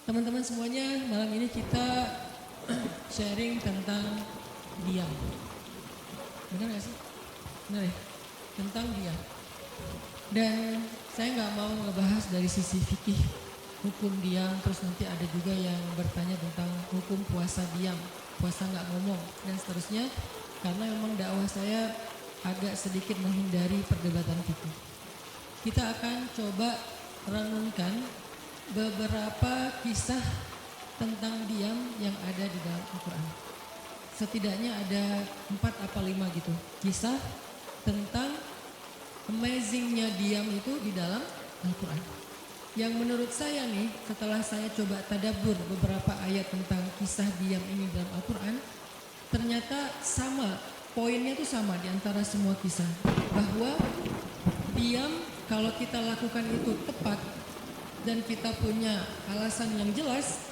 Teman-teman semuanya, malam ini kita sharing tentang diam. Benar gak sih? Benar ya? Tentang diam. Dan saya nggak mau ngebahas dari sisi fikih hukum diam, terus nanti ada juga yang bertanya tentang hukum puasa diam, puasa nggak ngomong, dan seterusnya. Karena memang dakwah saya agak sedikit menghindari perdebatan fikih. Kita akan coba renungkan beberapa kisah tentang diam yang ada di dalam Al-Quran. Setidaknya ada 4 atau 5 gitu kisah tentang amazingnya diam itu di dalam Al-Quran. Yang menurut saya nih, setelah saya coba tadabbur beberapa ayat tentang kisah diam ini dalam Al-Quran, ternyata sama, poinnya tuh sama di antara semua kisah. Bahwa diam kalau kita lakukan itu tepat dan kita punya alasan yang jelas,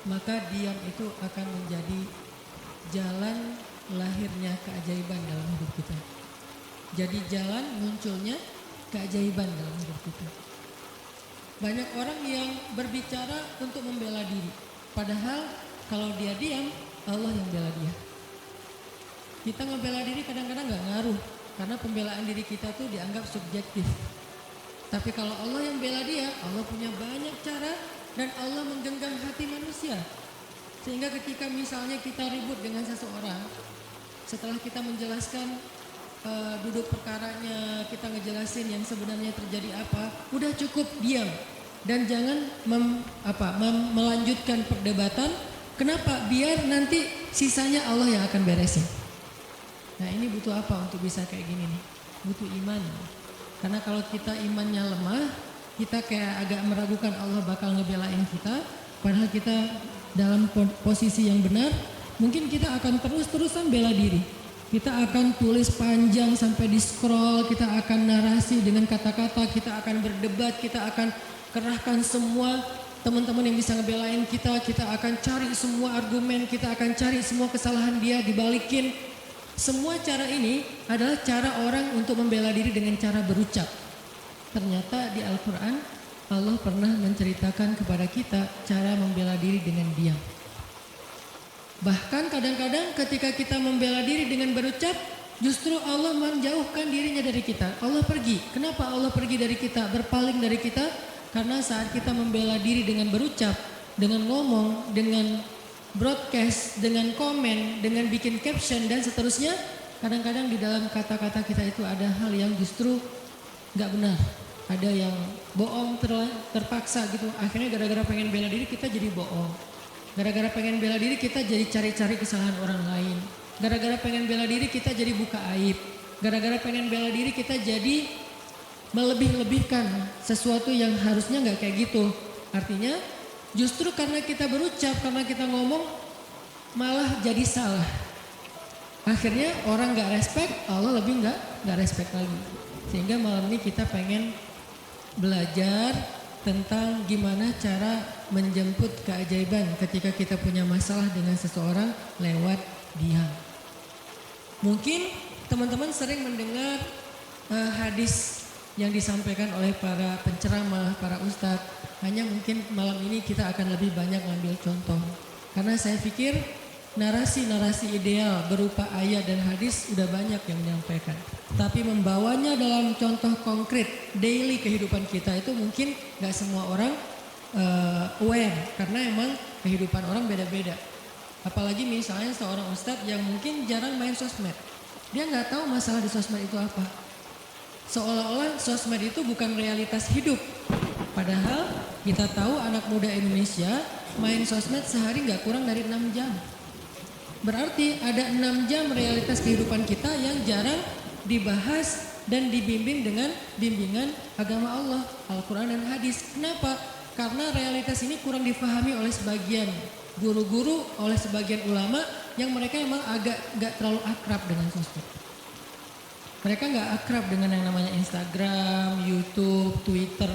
maka diam itu akan menjadi jalan lahirnya keajaiban dalam hidup kita. Jadi jalan munculnya keajaiban dalam hidup kita. Banyak orang yang berbicara untuk membela diri, padahal kalau dia diam, Allah yang bela dia. Kita ngebela diri kadang-kadang gak ngaruh, karena pembelaan diri kita tuh dianggap subjektif. Tapi kalau Allah yang bela dia, Allah punya banyak cara dan Allah menggenggam hati manusia. Sehingga ketika misalnya kita ribut dengan seseorang, setelah kita menjelaskan duduk perkaranya, kita ngejelasin yang sebenarnya terjadi apa, udah cukup diam. Dan jangan melanjutkan perdebatan. Kenapa? Biar nanti sisanya Allah yang akan beresin. Nah, ini butuh apa untuk bisa kayak gini nih? Butuh iman. Karena kalau kita imannya lemah, kita kayak agak meragukan Allah bakal ngebelain kita. Padahal kita dalam posisi yang benar, mungkin kita akan terus-terusan bela diri. Kita akan tulis panjang sampai di scroll, kita akan narasi dengan kata-kata, kita akan berdebat, kita akan kerahkan semua teman-teman yang bisa ngebelain kita akan cari semua argumen, kita akan cari semua kesalahan dia, dibalikin. Semua cara ini adalah cara orang untuk membela diri dengan cara berucap. Ternyata di Al-Quran Allah pernah menceritakan kepada kita cara membela diri dengan diam. Bahkan kadang-kadang ketika kita membela diri dengan berucap, justru Allah menjauhkan dirinya dari kita. Allah pergi. Kenapa Allah pergi dari kita, berpaling dari kita? Karena saat kita membela diri dengan berucap, dengan ngomong, dengan broadcast, dengan komen, dengan bikin caption dan seterusnya, kadang-kadang di dalam kata-kata kita itu ada hal yang justru gak benar. Ada yang bohong terpaksa gitu. Akhirnya gara-gara pengen bela diri kita jadi bohong. Gara-gara pengen bela diri kita jadi cari-cari kesalahan orang lain. Gara-gara pengen bela diri kita jadi buka aib. Gara-gara pengen bela diri kita jadi melebih-lebihkan sesuatu yang harusnya gak kayak gitu. Artinya justru karena kita berucap, karena kita ngomong, malah jadi salah. Akhirnya orang gak respect, Allah lebih gak respect lagi. Sehingga malam ini kita pengen belajar tentang gimana cara menjemput keajaiban ketika kita punya masalah dengan seseorang lewat diam. Mungkin teman-teman sering mendengar hadis yang disampaikan oleh para penceramah, para ustadz. Hanya mungkin malam ini kita akan lebih banyak ngambil contoh. Karena saya pikir narasi-narasi ideal berupa ayat dan hadis udah banyak yang menyampaikan. Tapi membawanya dalam contoh konkret daily kehidupan kita itu mungkin gak semua orang aware. Karena emang kehidupan orang beda-beda. Apalagi misalnya seorang ustadz yang mungkin jarang main sosmed. Dia gak tahu masalah di sosmed itu apa. Seolah-olah sosmed itu bukan realitas hidup. Padahal kita tahu anak muda Indonesia main sosmed sehari gak kurang dari 6 jam. Berarti ada 6 jam realitas kehidupan kita yang jarang dibahas dan dibimbing dengan bimbingan agama Allah, Al-Quran dan hadis. Kenapa? Karena realitas ini kurang difahami oleh sebagian guru-guru, oleh sebagian ulama yang mereka emang agak gak terlalu akrab dengan sosmed. Mereka gak akrab dengan yang namanya Instagram, YouTube, Twitter,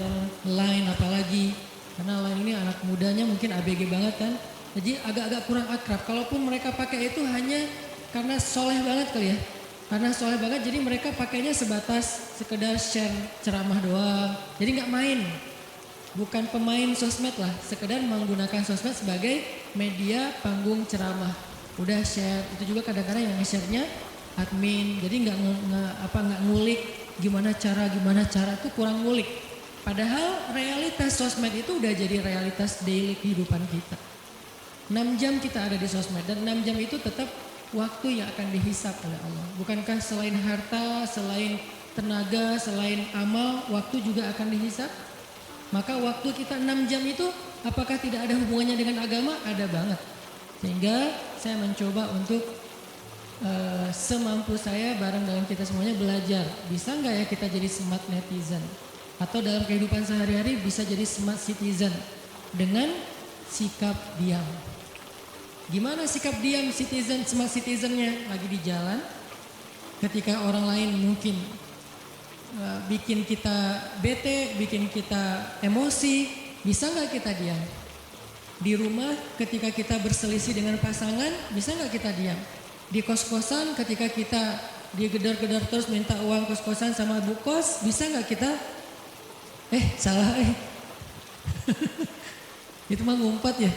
Line apalagi. Karena Line ini anak mudanya mungkin ABG banget kan. Jadi agak-agak kurang akrab. Kalaupun mereka pakai itu hanya karena soleh banget kali ya. Karena soleh banget jadi mereka pakainya sebatas sekedar share ceramah doang. Jadi gak main. bukan pemain sosmed lah, sekedar menggunakan sosmed sebagai media panggung ceramah. Udah share, itu juga kadang-kadang yang nge-share-nya admin, jadi nggak ngulik gimana cara itu kurang ngulik. Padahal realitas sosmed itu udah jadi realitas daily kehidupan kita. 6 jam kita ada di sosmed dan 6 jam itu tetap waktu yang akan dihisap oleh Allah. Bukankah selain harta, selain tenaga, selain amal, waktu juga akan dihisap? Maka waktu kita 6 jam itu apakah tidak ada hubungannya dengan agama? Ada banget. Sehingga saya mencoba untuk semampu saya bareng dengan kita semuanya belajar. Bisa nggak ya kita jadi smart netizen? Atau dalam kehidupan sehari-hari bisa jadi smart citizen dengan sikap diam. Gimana sikap diam citizen, smart citizennya? Lagi di jalan, ketika orang lain mungkin bikin kita bete, bikin kita emosi, bisa nggak kita diam? Di rumah ketika kita berselisih dengan pasangan, bisa nggak kita diam? Di kos-kosan ketika kita digedor-gedor terus minta uang kos-kosan sama bu kos, bisa nggak kita salah itu mah ngumpet ya,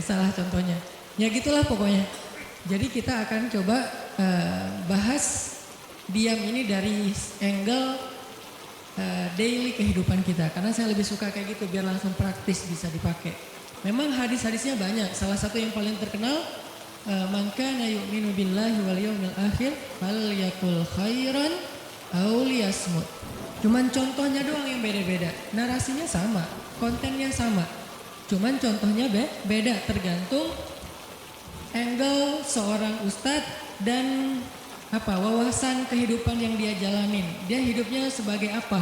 salah contohnya. Ya gitulah pokoknya. Jadi kita akan coba bahas diam ini dari angle daily kehidupan kita. Karena saya lebih suka kayak gitu biar langsung praktis bisa dipakai. Memang hadis-hadisnya banyak. Salah satu yang paling terkenal, man kana yu'minu billahi wal yawmil akhir falyakul khairan aw liyasmut. Cuman contohnya doang yang beda-beda. Narasinya sama, kontennya sama. Cuman contohnya beda tergantung angle seorang ustadz dan wawasan kehidupan yang dia jalanin. Dia hidupnya sebagai apa?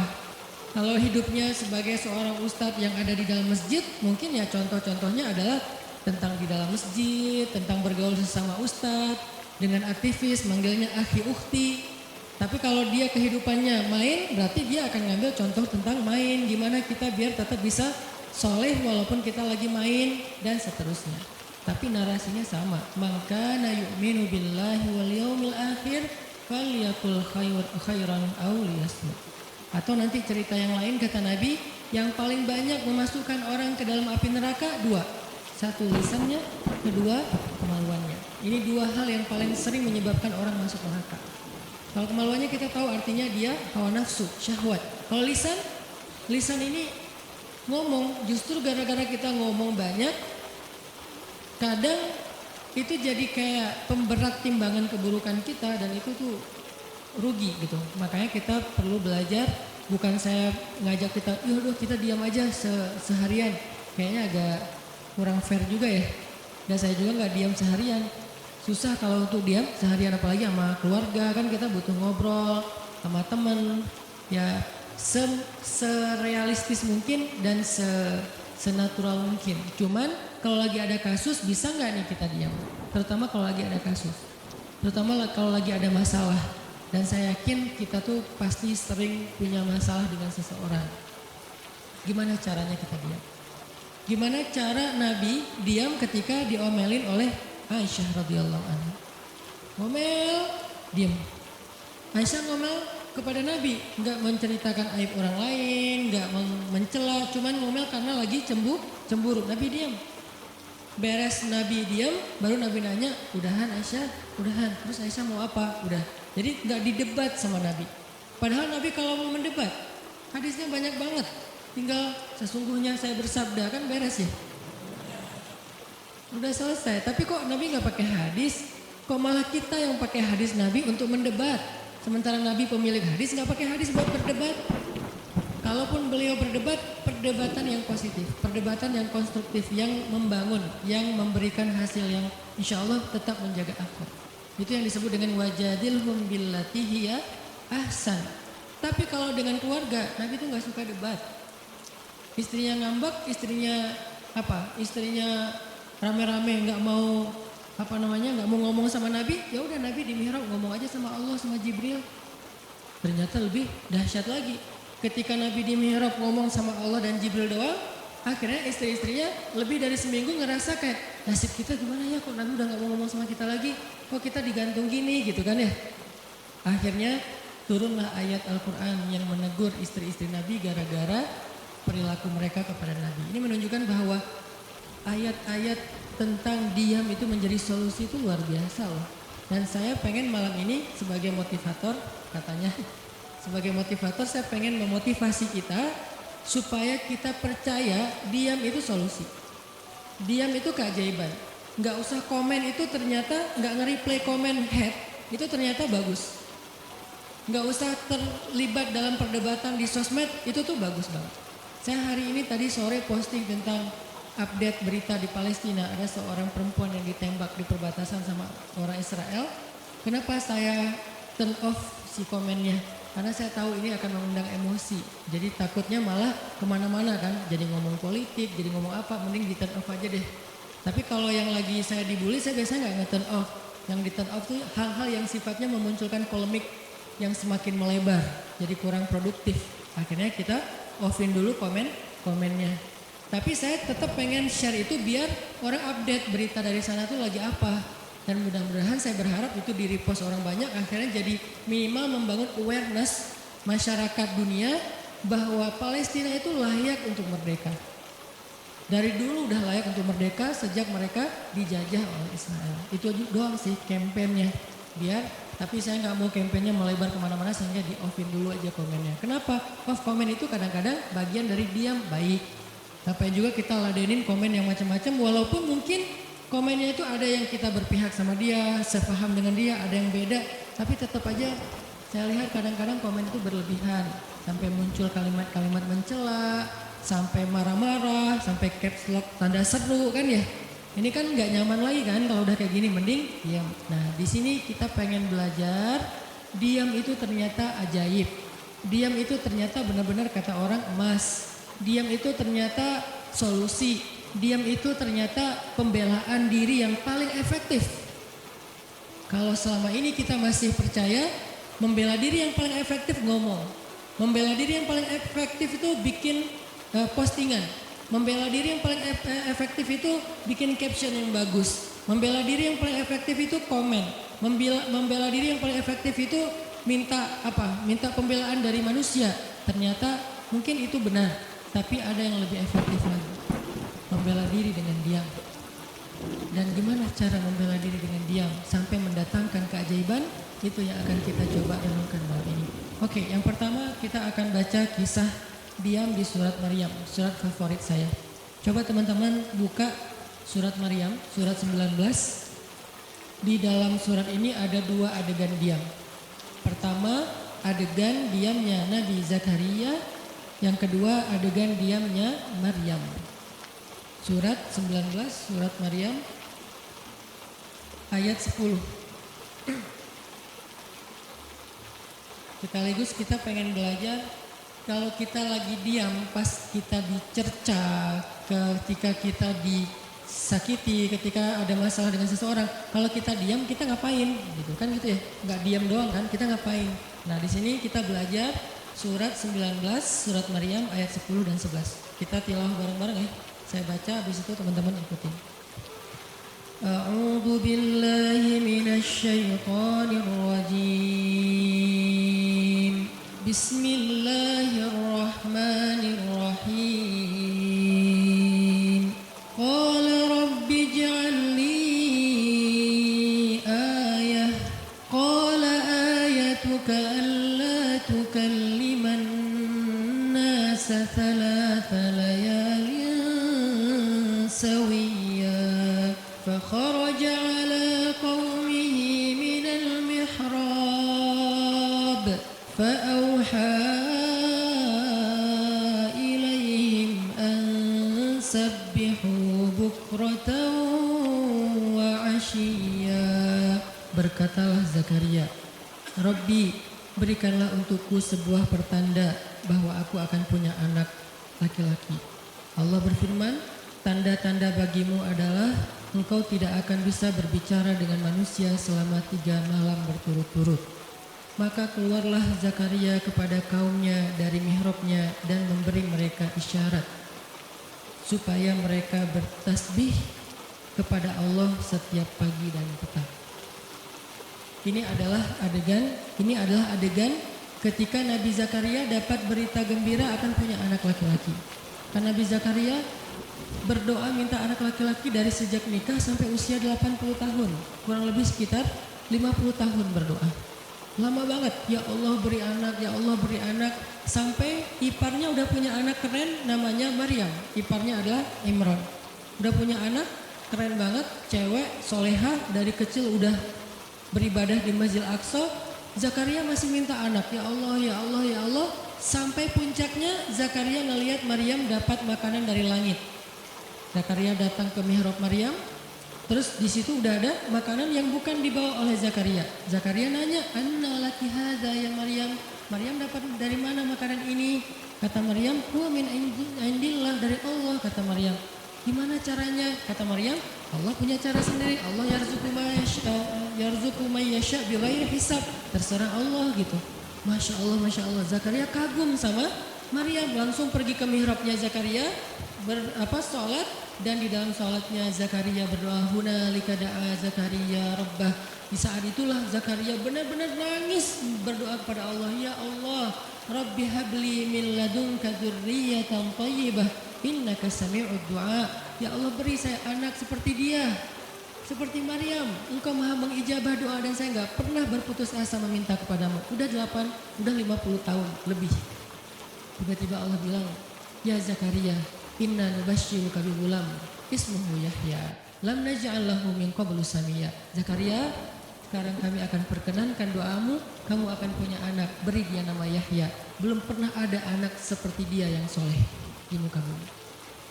Kalau hidupnya sebagai seorang ustadz yang ada di dalam masjid, mungkin ya contoh-contohnya adalah tentang di dalam masjid, tentang bergaul sesama ustadz, dengan aktivis manggilnya akhi ukhti. Tapi kalau dia kehidupannya main, berarti dia akan ngambil contoh tentang main. Gimana kita biar tetap bisa soleh walaupun kita lagi main dan seterusnya. Tapi narasinya sama. Maka na yu'minu billahi wal yawmil akhir falyakul khairan aw liyasmut. Atau nanti cerita yang lain kata Nabi, yang paling banyak memasukkan orang ke dalam api neraka 2. 1 lisannya, 2 kemaluannya. Ini 2 hal yang paling sering menyebabkan orang masuk neraka. Kalau kemaluannya kita tahu artinya dia hawa nafsu, syahwat. Kalau lisan ini ngomong, justru gara-gara kita ngomong banyak, kadang itu jadi kayak pemberat timbangan keburukan kita dan itu tuh rugi gitu. Makanya kita perlu belajar, bukan saya ngajak kita, yaudah kita diam aja seharian. Kayaknya agak kurang fair juga ya. Dan saya juga nggak diam seharian. Susah kalau untuk diam seharian, apalagi sama keluarga, kan kita butuh ngobrol sama teman. Ya serealistis mungkin dan senatural mungkin. Cuman kalau lagi ada kasus bisa nggak nih kita diam? Terutama kalau lagi ada kasus. Terutama kalau lagi ada masalah. Dan saya yakin kita tuh pasti sering punya masalah dengan seseorang. Gimana caranya kita diam? Gimana cara Nabi diam ketika diomelin oleh Aisyah radhiyallahu anha? Ngomel, diam. Aisyah ngomel kepada Nabi, nggak menceritakan aib orang lain, nggak mencela, cuman ngomel karena lagi cemburu. Nabi diam. Beres Nabi diam, baru Nabi nanya, udahan Aisyah, udahan. Terus Aisyah mau apa? Udah. Jadi nggak didebat sama Nabi. Padahal Nabi kalau mau mendebat, hadisnya banyak banget. Tinggal sesungguhnya saya bersabda, kan beres ya. Udah selesai, tapi kok Nabi nggak pakai hadis? Kok malah kita yang pakai hadis Nabi untuk mendebat? Sementara Nabi pemilik hadis nggak pakai hadis buat berdebat. Kalaupun beliau berdebat, perdebatan yang positif, perdebatan yang konstruktif, yang membangun, yang memberikan hasil yang insya Allah tetap menjaga akhlak. Itu yang disebut dengan wajadilhum billati hiya ahsan. Tapi kalau dengan keluarga, Nabi itu nggak suka debat. Istrinya ngambek, istrinya rame-rame nggak mau nggak mau ngomong sama Nabi, ya udah Nabi di mihrab ngomong aja sama Allah sama Jibril. Ternyata lebih dahsyat lagi, ketika Nabi di mihrab ngomong sama Allah dan Jibril doang, akhirnya istri-istrinya lebih dari seminggu ngerasa kayak nasib kita gimana ya, kok Nabi udah nggak mau ngomong sama kita lagi, kok kita digantung gini gitu kan ya. Akhirnya turunlah ayat Al-Quran yang menegur istri-istri Nabi gara-gara perilaku mereka kepada Nabi. Ini menunjukkan bahwa ayat-ayat tentang diam itu menjadi solusi itu luar biasa loh. Dan saya pengen malam ini sebagai motivator, katanya sebagai motivator saya pengen memotivasi kita supaya kita percaya diam itu solusi. Diam itu keajaiban. Nggak usah komen itu ternyata, nggak nge-replay komen head itu ternyata bagus. Nggak usah terlibat dalam perdebatan di sosmed itu tuh bagus banget. Saya hari ini tadi sore posting tentang update berita di Palestina. Ada seorang perempuan yang ditembak di perbatasan sama orang Israel. Kenapa saya turn off si komennya? Karena saya tahu ini akan mengundang emosi. Jadi takutnya malah kemana-mana kan. Jadi ngomong politik, jadi ngomong apa, mending di turn off aja deh. Tapi kalau yang lagi saya dibully, saya biasanya nggak nge-turn off. Yang di turn off tuh hal-hal yang sifatnya memunculkan polemik yang semakin melebar. Jadi kurang produktif. Akhirnya kita offin dulu komennya. Tapi saya tetap pengen share itu biar orang update berita dari sana tuh lagi apa. Dan mudah-mudahan saya berharap itu di repost orang banyak, akhirnya jadi minimal membangun awareness masyarakat dunia bahwa Palestina itu layak untuk merdeka. Dari dulu udah layak untuk merdeka sejak mereka dijajah oleh Israel. Itu doang sih kampanyenya. Tapi saya nggak mau kampanyenya melebar kemana-mana sehingga di offin dulu aja komennya. Kenapa? Off komen itu kadang-kadang bagian dari diam baik. Sampai juga kita ladenin komen yang macam-macam walaupun mungkin komennya itu ada yang kita berpihak sama dia, sepaham dengan dia, ada yang beda. Tapi tetap aja saya lihat kadang-kadang komen itu berlebihan. Sampai muncul kalimat-kalimat mencela, sampai marah-marah, sampai caps lock tanda seru kan ya. Ini kan nggak nyaman lagi kan kalau udah kayak gini, mending diam. Nah di sini kita pengen belajar diam itu ternyata ajaib. Diam itu ternyata benar-benar kata orang emas. Diam itu ternyata solusi. Diam itu ternyata pembelaan diri yang paling efektif. Kalau selama ini kita masih percaya membela diri yang paling efektif ngomong. Membela diri yang paling efektif itu bikin postingan. Membela diri yang paling efektif itu bikin caption yang bagus. Membela diri yang paling efektif itu komen. Membela diri yang paling efektif itu minta pembelaan dari manusia. Ternyata mungkin itu benar. Tapi ada yang lebih efektif lagi. Membela diri dengan diam. Dan gimana cara membela diri dengan diam sampai mendatangkan keajaiban, itu yang akan kita coba renungkan malam ini. Oke, yang pertama kita akan baca kisah diam di surat Maryam, surat favorit saya. Coba teman-teman buka surat Maryam, surat 19. Di dalam surat ini ada dua adegan diam. Pertama, adegan diamnya Nabi Zakaria. Yang kedua, adegan diamnya Maryam. Surat 19, surat Maryam, ayat 10. Sekaligus kita pengen belajar kalau kita lagi diam pas kita dicerca, ketika kita disakiti, ketika ada masalah dengan seseorang, kalau kita diam kita ngapain? Gitu kan gitu ya, nggak diam doang kan, kita ngapain? Nah di sini kita belajar surat 19, surat Maryam ayat 10 dan 11. Kita tilawah bareng-bareng ya. Saya baca, habis itu teman-teman ikutin. A'udzu billahi minasy syaithanir rajim. Bismillahirrahmanirrahim. Qala rabbi ij'al li ayah. Qala ayatuka alla tukalliman nasa thalatha layalin sawiyya. فخرج على قومه من المحراب فأوحى إليهم أن سبحوا بكرة وعشيا. Berkatalah Zakaria, Rabbi, berikanlah untukku sebuah pertanda bahwa aku akan punya anak laki-laki. Allah berfirman, tanda-tanda bagimu adalah engkau tidak akan bisa berbicara dengan manusia selama 3 malam berturut-turut. Maka keluarlah Zakaria kepada kaumnya dari mihrabnya dan memberi mereka isyarat supaya mereka bertasbih kepada Allah setiap pagi dan petang. Ini adalah adegan ketika Nabi Zakaria dapat berita gembira akan punya anak laki-laki. Karena Nabi Zakaria berdoa minta anak laki-laki dari sejak nikah sampai usia 80 tahun. Kurang lebih sekitar 50 tahun berdoa. Lama banget, ya Allah beri anak, ya Allah beri anak. Sampai iparnya udah punya anak keren namanya Maryam. Iparnya adalah Imran. Udah punya anak keren banget, cewek, soleha, dari kecil udah beribadah di Masjid Aqsa. Zakaria masih minta anak, ya Allah, ya Allah, ya Allah. Sampai puncaknya Zakaria ngelihat Maryam dapat makanan dari langit. Zakaria datang ke mihrab Maryam, terus di situ udah ada makanan yang bukan dibawa oleh Zakaria. Zakaria nanya, "Anna laki hadza ya Maryam?" Maryam dapat dari mana makanan ini? Kata Maryam, "Huwa min indillah, dari Allah." Kata Maryam. Gimana caranya? Kata Maryam, Allah punya cara sendiri. Allah yarzuqu may yasha bighairi hisab. Terserah Allah gitu. Masya Allah, Masya Allah. Zakaria kagum sama Maryam, langsung pergi ke mihrabnya Zakaria, sholat, dan di dalam sholatnya Zakaria berdoa, hunalika da'a Zakaria rabbah. Di saat itulah Zakaria benar-benar nangis berdoa kepada Allah, ya Allah, Rabbi habli min ladunka dzurriyyatan thayyibah innaka sami'ud du'a. Ya Allah, beri saya anak seperti dia, seperti Maryam. Engkau maha mengijabah doa dan saya enggak pernah berputus asa meminta kepadamu. Udah 50 tahun lebih. Tiba-tiba Allah bilang, ya Zakaria, inna nubashshiruka bi ghulam ismuhu Yahya lam naj'al lahu min qablu samiyya. Zakaria, sekarang kami akan perkenankan doamu, kamu akan punya anak, beri dia nama Yahya. Belum pernah ada anak seperti dia yang soleh di muka bumi.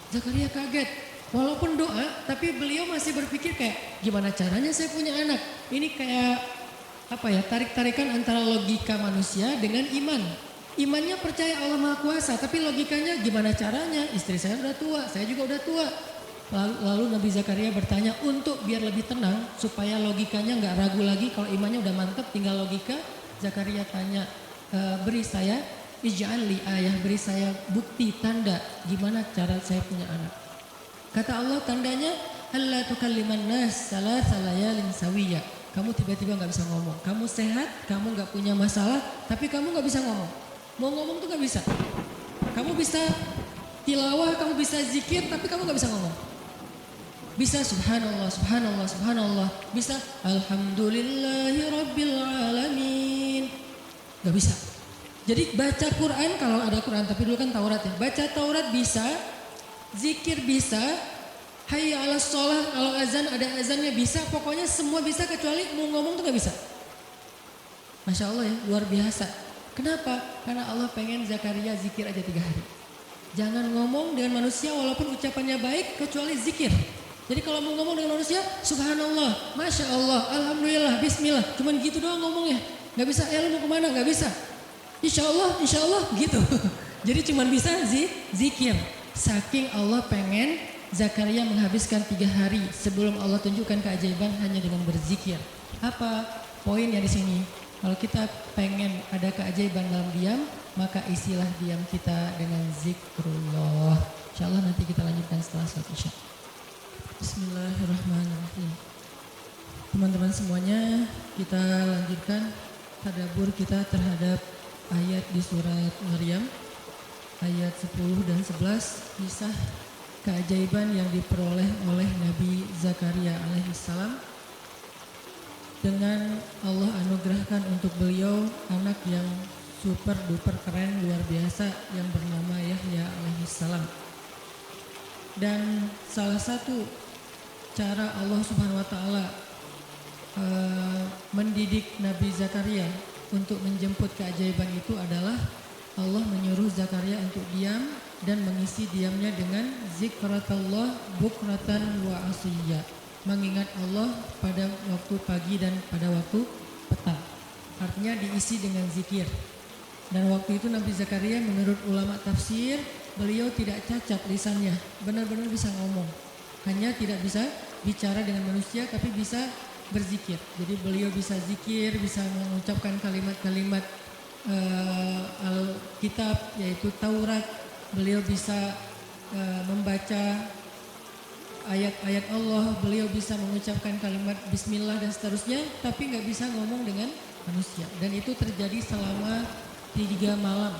Zakaria kaget, walaupun doa, tapi beliau masih berpikir kayak, gimana caranya saya punya anak? Ini kayak tarik-tarikan antara logika manusia dengan iman. Imannya percaya Allah Maha Kuasa, tapi logikanya gimana caranya? Istri saya udah tua, saya juga udah tua. Lalu Nabi Zakaria bertanya untuk biar lebih tenang, supaya logikanya nggak ragu lagi. Kalau imannya udah mantap, tinggal logika. Zakaria tanya, beri saya ij'al li ayah, beri saya bukti tanda gimana cara saya punya anak. Kata Allah, tandanya alla tukalliman nas salasa layalin sawiyya. Kamu tiba-tiba nggak bisa ngomong. Kamu sehat, kamu nggak punya masalah, tapi kamu nggak bisa ngomong. Mau ngomong tuh nggak bisa. Kamu bisa tilawah, kamu bisa zikir, tapi kamu nggak bisa ngomong. Bisa subhanallah, subhanallah, subhanallah. Bisa alhamdulillahi rabbil alamin. Gak bisa. Jadi baca Quran, kalau ada Quran, tapi dulu kan Taurat ya. Baca Taurat bisa, zikir bisa, hayya ala sholah, kalau azan ada azannya bisa. Pokoknya semua bisa kecuali mau ngomong tuh gak bisa. Masya Allah ya, luar biasa. Kenapa? Karena Allah pengen Zakaria zikir aja 3 hari. Jangan ngomong dengan manusia walaupun ucapannya baik kecuali zikir. Jadi kalau mau ngomong dengan manusia, subhanallah, masya Allah, alhamdulillah, bismillah. Cuman gitu doang ngomongnya. Gak bisa, lu mau kemana? Gak bisa. Insya Allah, gitu. Jadi cuman bisa zikir. Saking Allah pengen Zakaria menghabiskan 3 hari sebelum Allah tunjukkan keajaiban hanya dengan berzikir. Apa poinnya di sini? Kalau kita pengen ada keajaiban dalam diam, maka isilah diam kita dengan zikrullah. Insya Allah nanti kita lanjutkan setelah sholat isya. Bismillahirrahmanirrahim. Teman-teman semuanya, kita lanjutkan tadabbur kita terhadap ayat di surat Maryam, ayat 10 dan 11, kisah keajaiban yang diperoleh oleh Nabi Zakaria alaihissalam. Dengan Allah anugerahkan untuk beliau anak yang super duper keren luar biasa yang bernama Yahya alaihissalam. Dan salah satu cara Allah Subhanahu wa taala mendidik Nabi Zakaria untuk menjemput keajaiban itu adalah Allah menyuruh Zakaria untuk diam dan mengisi diamnya dengan zikratullah bukratan wa asiyya, mengingat Allah pada waktu pagi dan pada waktu petang. Artinya diisi dengan zikir. Dan waktu itu Nabi Zakaria menurut ulama tafsir, beliau tidak cacat lisannya, benar-benar bisa ngomong. Hanya tidak bisa bicara dengan manusia tapi bisa berzikir. Jadi beliau bisa zikir, bisa mengucapkan kalimat-kalimat Alkitab yaitu Taurat. Beliau bisa membaca ayat-ayat Allah, beliau bisa mengucapkan kalimat bismillah dan seterusnya, tapi nggak bisa ngomong dengan manusia. Dan itu terjadi selama 3 malam.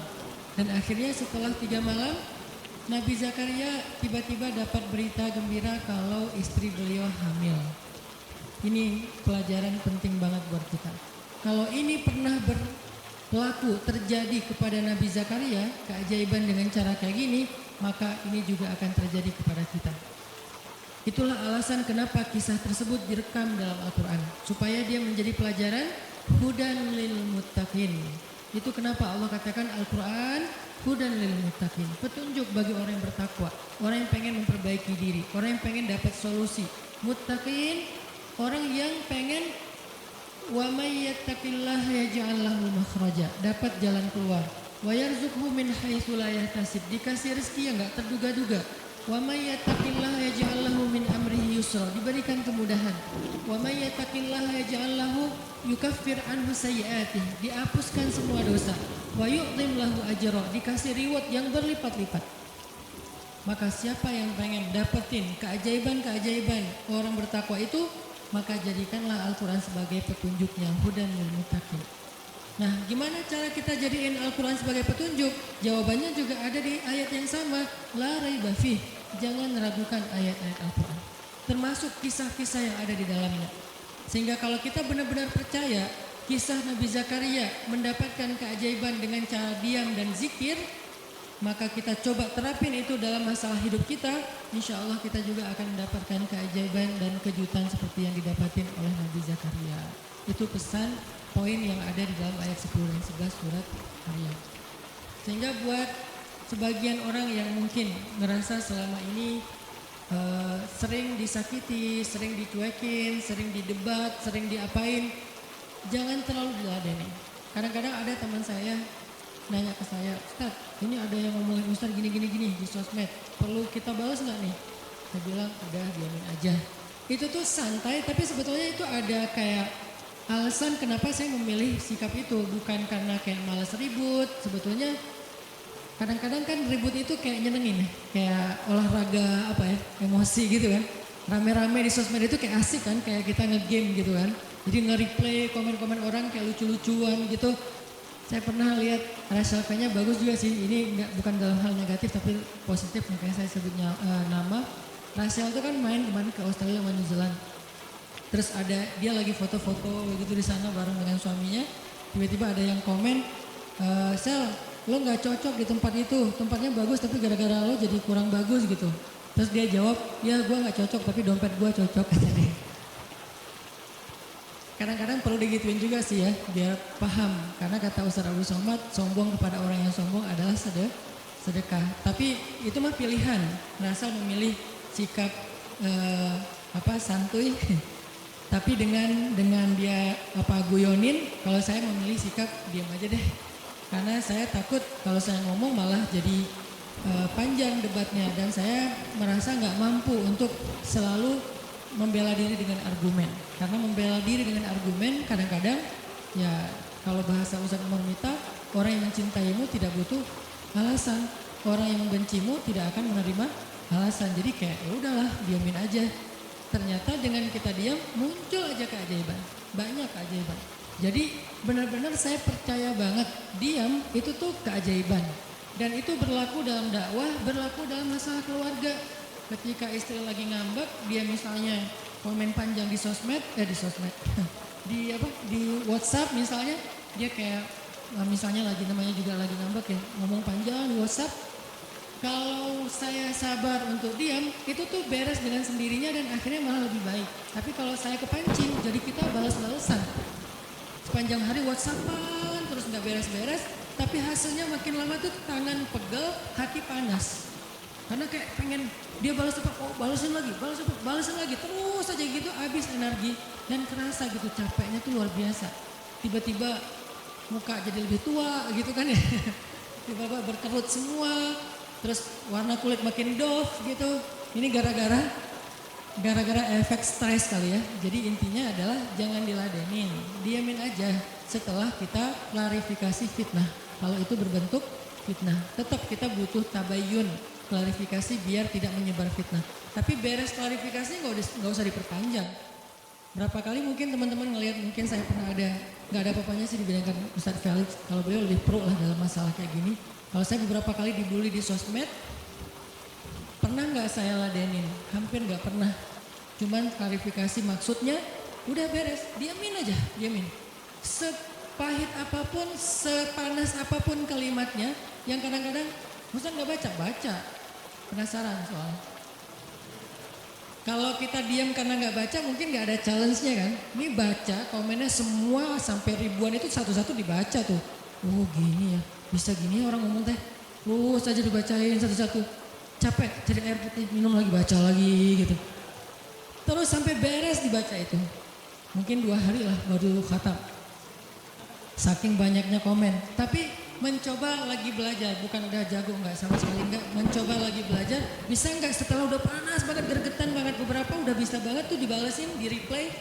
Dan akhirnya setelah 3 malam, Nabi Zakaria tiba-tiba dapat berita gembira kalau istri beliau hamil. Ini pelajaran penting banget buat kita. Kalau ini pernah berlaku terjadi kepada Nabi Zakaria, keajaiban dengan cara kayak gini, maka ini juga akan terjadi kepada kita. Itulah alasan kenapa kisah tersebut direkam dalam Al-Quran, supaya dia menjadi pelajaran hudan lil muttaqin. Itu kenapa Allah katakan Al-Quran hudan lil muttaqin, petunjuk bagi orang yang bertakwa, orang yang pengen memperbaiki diri, orang yang pengen dapat solusi. Muttaqin, orang yang pengen wa may yattaqillaha yaj'al lahu makhraja, dapat jalan keluar. Wa yarzuqhu min haitsu la yahtasib, dikasih rezeki yang enggak terduga-duga. Wa may yattaqillaha yaj'al lahu min amrihi yusra, diberikan kemudahan. Wa may yattaqillaha yaj'al lahu yukaffir anhu sayyi'atihi, dihapuskan semua dosa. Wa yu'dhim lahu ajra, dikasih reward yang berlipat-lipat. Maka siapa yang pengen dapetin keajaiban-keajaiban orang bertakwa itu, maka jadikanlah Al-Quran sebagai petunjuknya, hudan lil muttaqin. Nah, gimana cara kita jadiin Al-Quran sebagai petunjuk? Jawabannya juga ada di ayat yang sama, la raiba fih, jangan ragukan ayat-ayat Al-Quran, termasuk kisah-kisah yang ada di dalamnya. Sehingga kalau kita benar-benar percaya kisah Nabi Zakaria mendapatkan keajaiban dengan cara diam dan zikir, maka kita coba terapin itu dalam masalah hidup kita, insya Allah kita juga akan mendapatkan keajaiban dan kejutan seperti yang didapatin oleh Nabi Zakaria. Itu pesan poin yang ada di dalam ayat 10 dan 11 surat Maryam. Sehingga buat sebagian orang yang mungkin ngerasa selama ini sering disakiti, sering dicuekin, sering didebat, sering diapain, jangan terlalu diladeni. Kadang-kadang ada teman saya nanya ke saya, Ustaz, ini ada yang ngomongin Ustaz gini di sosmed, perlu kita balas nggak nih? Saya bilang, udah diamin aja. Itu tuh santai, tapi sebetulnya itu ada kayak alasan kenapa saya memilih sikap itu, bukan karena kayak malas ribut. Sebetulnya kadang-kadang kan ribut itu kayak nyenengin, kayak olahraga apa ya, emosi gitu kan. Rame-rame di sosmed itu kayak asik kan, kayak kita nge-game gitu kan. Jadi nge-replay komen-komen orang kayak lucu-lucuan gitu. Saya pernah lihat Rashalka-nya bagus juga sih. Ini bukan dalam hal negatif tapi positif, makanya saya sebutnya nama. Rachel itu kan main kemarin ke Australia sama New Zealand. Terus ada dia lagi foto-foto begitu di sana bareng dengan suaminya. Tiba-tiba ada yang komen, Sel, lo nggak cocok di tempat itu. Tempatnya bagus tapi gara-gara lo jadi kurang bagus gitu. Terus dia jawab, ya gue nggak cocok tapi dompet gue cocok, kata dia. Kadang-kadang perlu digituin juga sih ya, biar paham. Karena kata Ustaz Abdul Somad, sombong kepada orang yang sombong adalah sedekah. Tapi itu mah pilihan. Rasa memilih sikap santuy. Tapi dengan dia guyonin, kalau saya memilih sikap diam aja deh. Karena saya takut kalau saya ngomong malah jadi panjang debatnya, dan saya merasa nggak mampu untuk selalu membela diri dengan argumen. Karena membela diri dengan argumen kadang-kadang ya kalau bahasa Ustaz Umar Mita, orang yang mencintaimu tidak butuh alasan, orang yang membencimu tidak akan menerima alasan. Jadi kayak ya udahlah, diamin aja. Ternyata dengan kita diam muncul aja keajaiban, banyak keajaiban. Jadi benar-benar saya percaya banget diam itu tuh keajaiban. Dan itu berlaku dalam dakwah, berlaku dalam masalah keluarga. Ketika istri lagi ngambek, dia misalnya komen panjang di sosmed, di WhatsApp misalnya, dia kayak misalnya namanya juga lagi ngambek ya, ngomong panjang di WhatsApp. Kalau saya sabar untuk diam, itu tuh beres dengan sendirinya dan akhirnya malah lebih baik. Tapi kalau saya kepancing, jadi kita balas-balasan. Sepanjang hari WhatsAppan terus nggak beres-beres, tapi hasilnya makin lama tuh tangan pegel, hati panas. Karena kayak pengen dia balas apa, oh balasin lagi, terus aja gitu, habis energi dan kerasa gitu capeknya tuh luar biasa. Tiba-tiba muka jadi lebih tua gitu kan ya, tiba-tiba berkerut semua, terus warna kulit makin doff gitu. Ini gara-gara efek stres kali ya. Jadi intinya adalah jangan diladenin, diamin aja setelah kita klarifikasi fitnah. Kalau itu berbentuk fitnah, tetap kita butuh tabayun, klarifikasi biar tidak menyebar fitnah. Tapi beres klarifikasi nggak usah diperpanjang. Berapa kali mungkin teman-teman ngelihat, mungkin saya pernah ada, nggak ada apa-apanya sih dibilangkan Ustadz Felix, kalau beliau lebih pro lah dalam masalah kayak gini. Kalau saya beberapa kali dibully di sosmed, pernah nggak saya ladenin? Hampir nggak pernah. Cuman klarifikasi maksudnya, udah beres, diamin aja, diamin. Sepahit apapun, sepanas apapun kalimatnya, yang kadang-kadang, Ustadz nggak baca, penasaran soalnya. Kalau kita diam karena nggak baca mungkin nggak ada challenge-nya kan. Ini baca komennya semua sampai ribuan itu satu-satu dibaca tuh. Oh gini ya, bisa gini orang ngomong teh. Terus aja dibacain satu-satu. Capek cari air putih, minum lagi, baca lagi gitu. Terus sampai beres dibaca itu. Mungkin 2 hari lah baru khatam. Saking banyaknya komen. Tapi mencoba lagi belajar, bukan udah jago, enggak, sama sekali enggak. Mencoba lagi belajar, bisa enggak setelah udah panas banget, gergetan banget, beberapa udah bisa banget tuh dibalesin, di replay.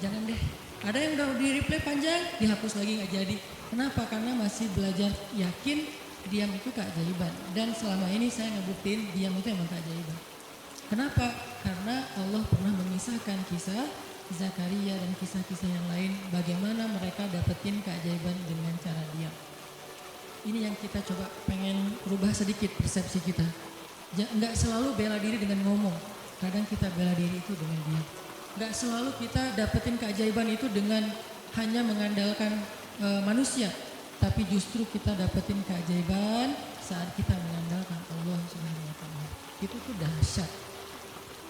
Jangan deh, ada yang udah di replay panjang, dihapus lagi nggak jadi. Kenapa? Karena masih belajar, yakin diam itu keajaiban. Dan selama ini saya ngebuktiin diam itu emang keajaiban. Kenapa? Karena Allah pernah mengisahkan kisah Zakaria dan kisah-kisah yang lain, bagaimana mereka dapetin keajaiban dengan cara diam. Ini yang kita coba pengen rubah sedikit persepsi kita. Nggak selalu bela diri dengan ngomong. Kadang kita bela diri itu dengan diam. Nggak selalu kita dapetin keajaiban itu dengan hanya mengandalkan manusia. Tapi justru kita dapetin keajaiban saat kita mengandalkan Allah Subhanahu wa Ta'ala. Itu tuh dahsyat.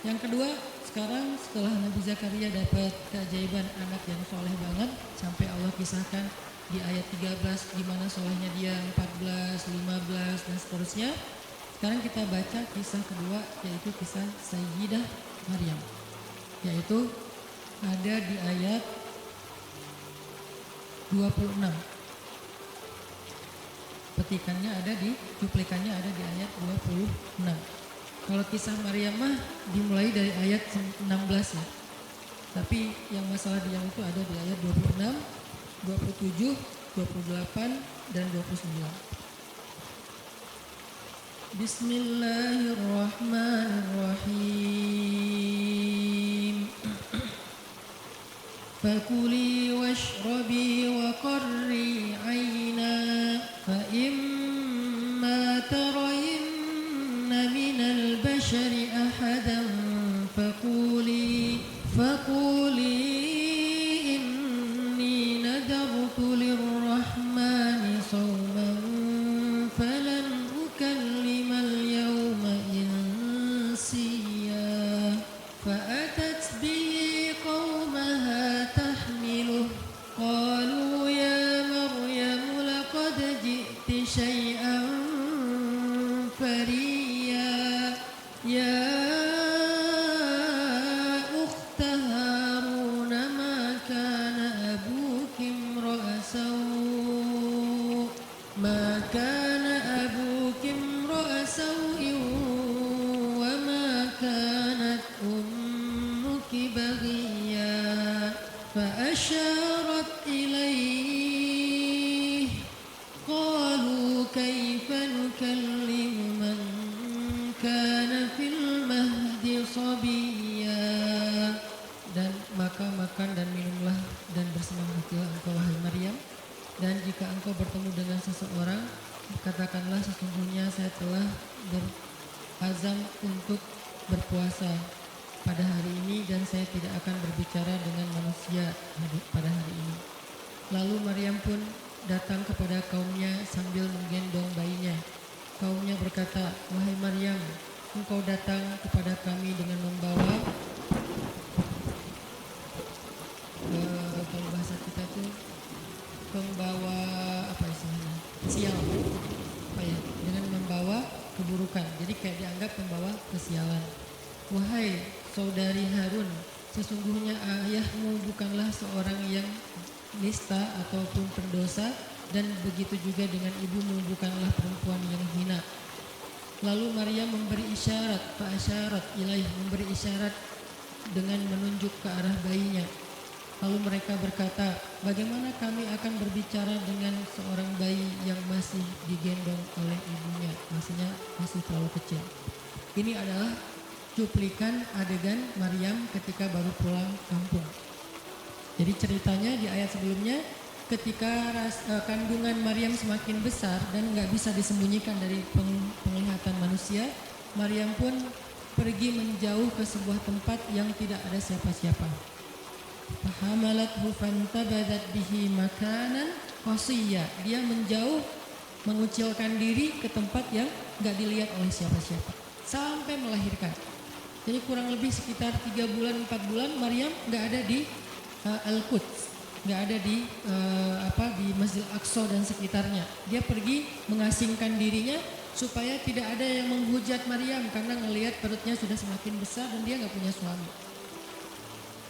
Yang kedua, sekarang setelah Nabi Zakaria dapat keajaiban anak yang soleh banget, sampai Allah kisahkan di ayat 13 gimana solehnya dia, 14, 15 dan seterusnya. Sekarang kita baca kisah kedua, yaitu kisah Sayyidah Maryam, yaitu ada di ayat 26. Petikannya ada di, cuplikannya ada di ayat 26. Kalau kisah Maryam mah dimulai dari ayat 16 ya. Tapi yang masalah diam itu ada di ayat 26, 27, 28, dan 29. Bismillahirrahmanirrahim. Fakuli washrabi wa qarri ayna fa imma tarayinna minal bashari ahadan fakuli للرحمن صوما فلن أكلم اليوم إنسيا فأتت به قومها تحمله قالوا يا مريم لقد جئت شيئا فريا يا أخت هارون ما كان أبوك امرأ سوء وما كانت أمك بغيا فأشارت إليه قالوا كيف نكلم من كان في المهد صبيا. Dan maka makan dan minumlah dan bersenang hatilah engkau wahai Maryam, dan jika engkau bertemu dengan seseorang, katakanlah sesungguhnya saya telah berazam untuk berpuasa pada hari ini dan saya tidak akan berbicara dengan manusia pada hari ini. Lalu Maryam pun datang kepada kaumnya sambil menggendong bayinya. Kaumnya berkata, wahai Maryam, engkau datang kepada kami dengan membawa kalau bahasa kita tuh membawa apa istilahnya, sial, apa ya, dengan membawa keburukan. Jadi kayak dianggap membawa kesialan. Wahai saudari Harun, sesungguhnya ayahmu bukanlah seorang yang nista ataupun pendosa, dan begitu juga dengan ibumu bukanlah perempuan yang hina. Lalu Maryam memberi isyarat, fa'asyarat ilaih, memberi isyarat dengan menunjuk ke arah bayinya. Lalu mereka berkata, bagaimana kami akan berbicara dengan seorang bayi yang masih digendong oleh ibunya, maksudnya masih terlalu kecil. Ini adalah cuplikan adegan Maryam ketika baru pulang kampung. Jadi ceritanya di ayat sebelumnya ketika kandungan Maryam semakin besar dan nggak bisa disembunyikan dari penglihatan manusia, Maryam pun pergi menjauh ke sebuah tempat yang tidak ada siapa-siapa. Fahamalathu fantabadat bihi makanan qasiyya. Dia menjauh, mengucilkan diri ke tempat yang nggak dilihat oleh siapa-siapa sampai melahirkan. Jadi kurang lebih sekitar 3 bulan 4 bulan Maryam nggak ada di Al-Quds, nggak ada di di Masjid Aqsa dan sekitarnya. Dia pergi mengasingkan dirinya supaya tidak ada yang menghujat Maryam karena ngelihat perutnya sudah semakin besar dan dia nggak punya suami.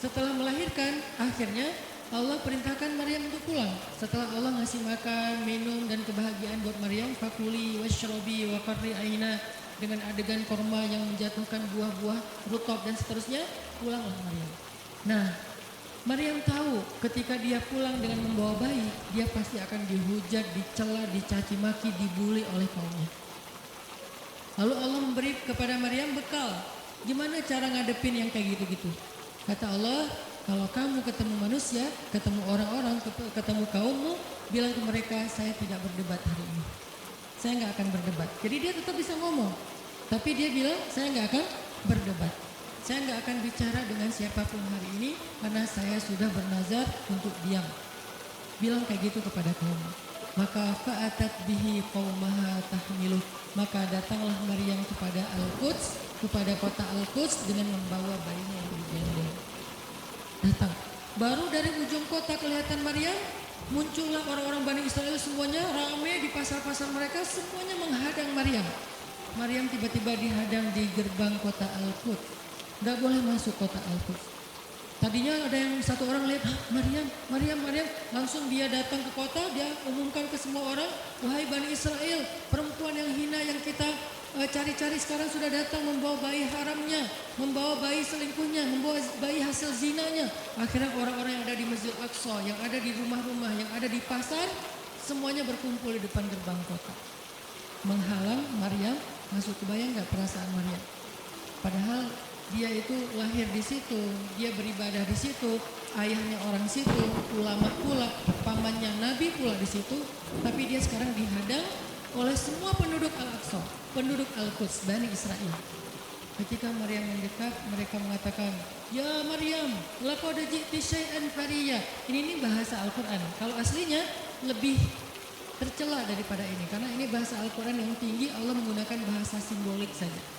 Setelah melahirkan, akhirnya Allah perintahkan Maryam untuk pulang. Setelah Allah ngasih makan, minum dan kebahagiaan buat Maryam, fakuli washrobi wa qarri aina, dengan adegan korma yang menjatuhkan buah-buah rutab dan seterusnya, pulanglah Maryam. Nah, Maryam tahu ketika dia pulang dengan membawa bayi, dia pasti akan dihujat, dicela, dicaci maki, dibully oleh kaumnya. Lalu Allah memberi kepada Maryam bekal. Gimana cara ngadepin yang kayak gitu-gitu? Kata Allah, kalau kamu ketemu manusia, ketemu orang-orang, ketemu kaummu, bilang ke mereka, saya tidak berdebat hari ini. Saya nggak akan berdebat. Jadi dia tetap bisa ngomong. Tapi dia bilang, saya nggak akan berdebat. Saya nggak akan bicara dengan siapapun hari ini karena saya sudah bernazar untuk diam. Bilang kayak gitu kepada kaum. Maka fa'atat bihi qaumaha tahmiluh. Maka datanglah Maryam kepada Al-Quds, kepada kota Al-Quds dengan membawa bayinya yang digendong. Datang. Baru dari ujung kota kelihatan Maryam, muncullah orang-orang Bani Israel semuanya ramai di pasar-pasar mereka, semuanya menghadang Maryam. Maryam tiba-tiba dihadang di gerbang kota Al-Quds. Gak boleh masuk kota Al-Quds. Tadinya ada yang satu orang lihat, Maryam, langsung dia datang ke kota, dia umumkan ke semua orang, wahai Bani Israel, perempuan yang hina yang kita cari-cari sekarang sudah datang membawa bayi haramnya, membawa bayi selingkuhnya, membawa bayi hasil zinanya. Akhirnya orang-orang yang ada di Masjid Aqsa, yang ada di rumah-rumah, yang ada di pasar, semuanya berkumpul di depan gerbang kota. Menghalang Maryam masuk. Kebayang gak perasaan Maryam? Padahal dia itu lahir di situ, dia beribadah di situ, ayahnya orang situ, ulama pula, pamannya Nabi pula di situ, tapi dia sekarang dihadang oleh semua penduduk Al-Aqsa, penduduk Al-Quds, Bani Israel. Ketika Maryam mendekat, mereka mengatakan, "Ya Maryam, laqad ji'ti syai'an fariyya." Ini bahasa Al-Quran. Kalau aslinya lebih tercela daripada ini, karena ini bahasa Al-Quran yang tinggi, Allah menggunakan bahasa simbolik saja.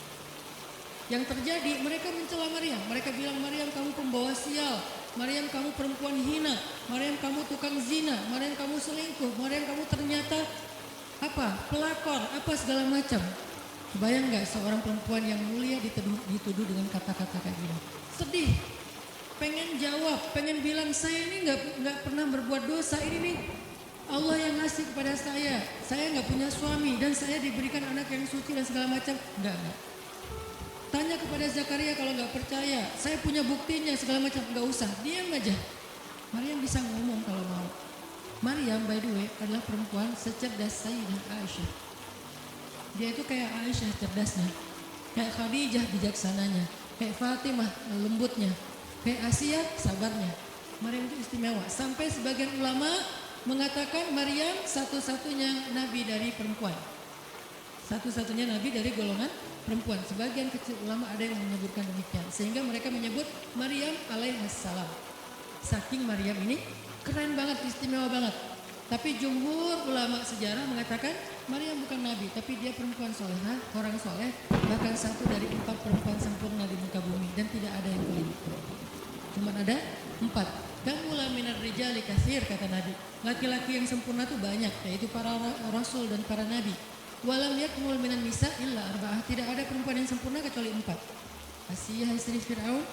Yang terjadi, mereka mencela Maryam. Mereka bilang, Maryam kamu pembawa sial, Maryam kamu perempuan hina, Maryam kamu tukang zina, Maryam kamu selingkuh, Maryam kamu ternyata pelakor, segala macam. Kebayang gak seorang perempuan yang mulia dituduh dengan kata-kata kayak gini? Sedih, pengen jawab, pengen bilang saya ini nggak pernah berbuat dosa, ini nih Allah yang ngasih kepada saya nggak punya suami dan saya diberikan anak yang suci dan segala macam. Enggak. Tanya kepada Zakaria kalau nggak percaya, saya punya buktinya segala macam, nggak usah, diam aja. Maryam bisa ngomong kalau mau. Maryam by the way adalah perempuan secerdas Sayyidah Aisyah. Dia itu kayak Aisyah cerdasnya, kayak Khadijah bijaksananya, kayak Fatimah lembutnya, kayak Asia sabarnya. Maryam itu istimewa. Sampai sebagian ulama mengatakan Maryam satu-satunya nabi dari perempuan. Satu-satunya nabi dari golongan perempuan. Sebagian kecil ulama ada yang menyebutkan demikian. Sehingga mereka menyebut Maryam alaihassalam. Saking Maryam ini keren banget, istimewa banget. Tapi jumhur ulama sejarah mengatakan Maryam bukan nabi, tapi dia perempuan solehah, orang soleh, bahkan satu dari 4 perempuan sempurna di muka bumi dan tidak ada yang kelima. Cuma ada 4. Kamula minar rijali katsir, kata Nabi. Laki-laki yang sempurna itu banyak, yaitu para rasul dan para nabi. Walam yakmul minan nisa illa arba'ah. Tidak ada perempuan yang sempurna kecuali 4. Asiyah istri Fir'aun,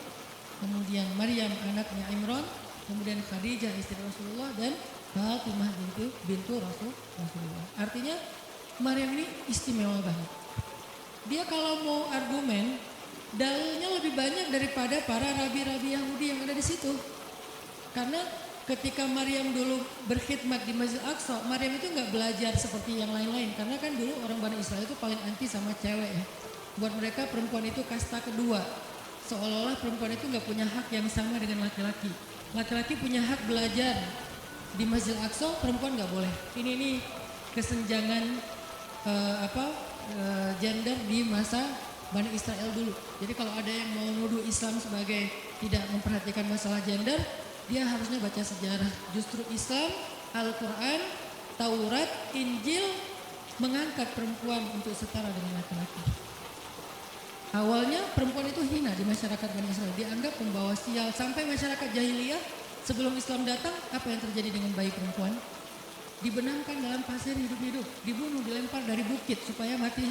kemudian Maryam anaknya Imran, kemudian Khadijah istri Rasulullah, dan Fatimah bintu Rasulullah. Artinya Maryam ini istimewa banget. Dia kalau mau argumen, dalilnya lebih banyak daripada para rabi-rabi Yahudi yang ada di situ. Karena ketika Maryam dulu berkhidmat di Masjid Aqsa, Maryam itu nggak belajar seperti yang lain-lain. Karena kan dulu orang Bani Israel itu paling anti sama cewek ya. Buat mereka perempuan itu kasta kedua. Seolah-olah perempuan itu nggak punya hak yang sama dengan laki-laki. Laki-laki punya hak belajar di Masjid Al-Aqsa, perempuan nggak boleh. Ini kesenjangan gender di masa Bani Israel dulu. Jadi kalau ada yang mau nuduh Islam sebagai tidak memperhatikan masalah gender, dia harusnya baca sejarah. Justru Islam, Al-Quran, Taurat, Injil mengangkat perempuan untuk setara dengan laki-laki. Awalnya perempuan itu hina di masyarakat Bani Israel, dianggap pembawa sial. Sampai masyarakat jahiliyah sebelum Islam datang, apa yang terjadi dengan bayi perempuan? Dibenamkan dalam pasir hidup-hidup, dibunuh, dilempar dari bukit supaya mati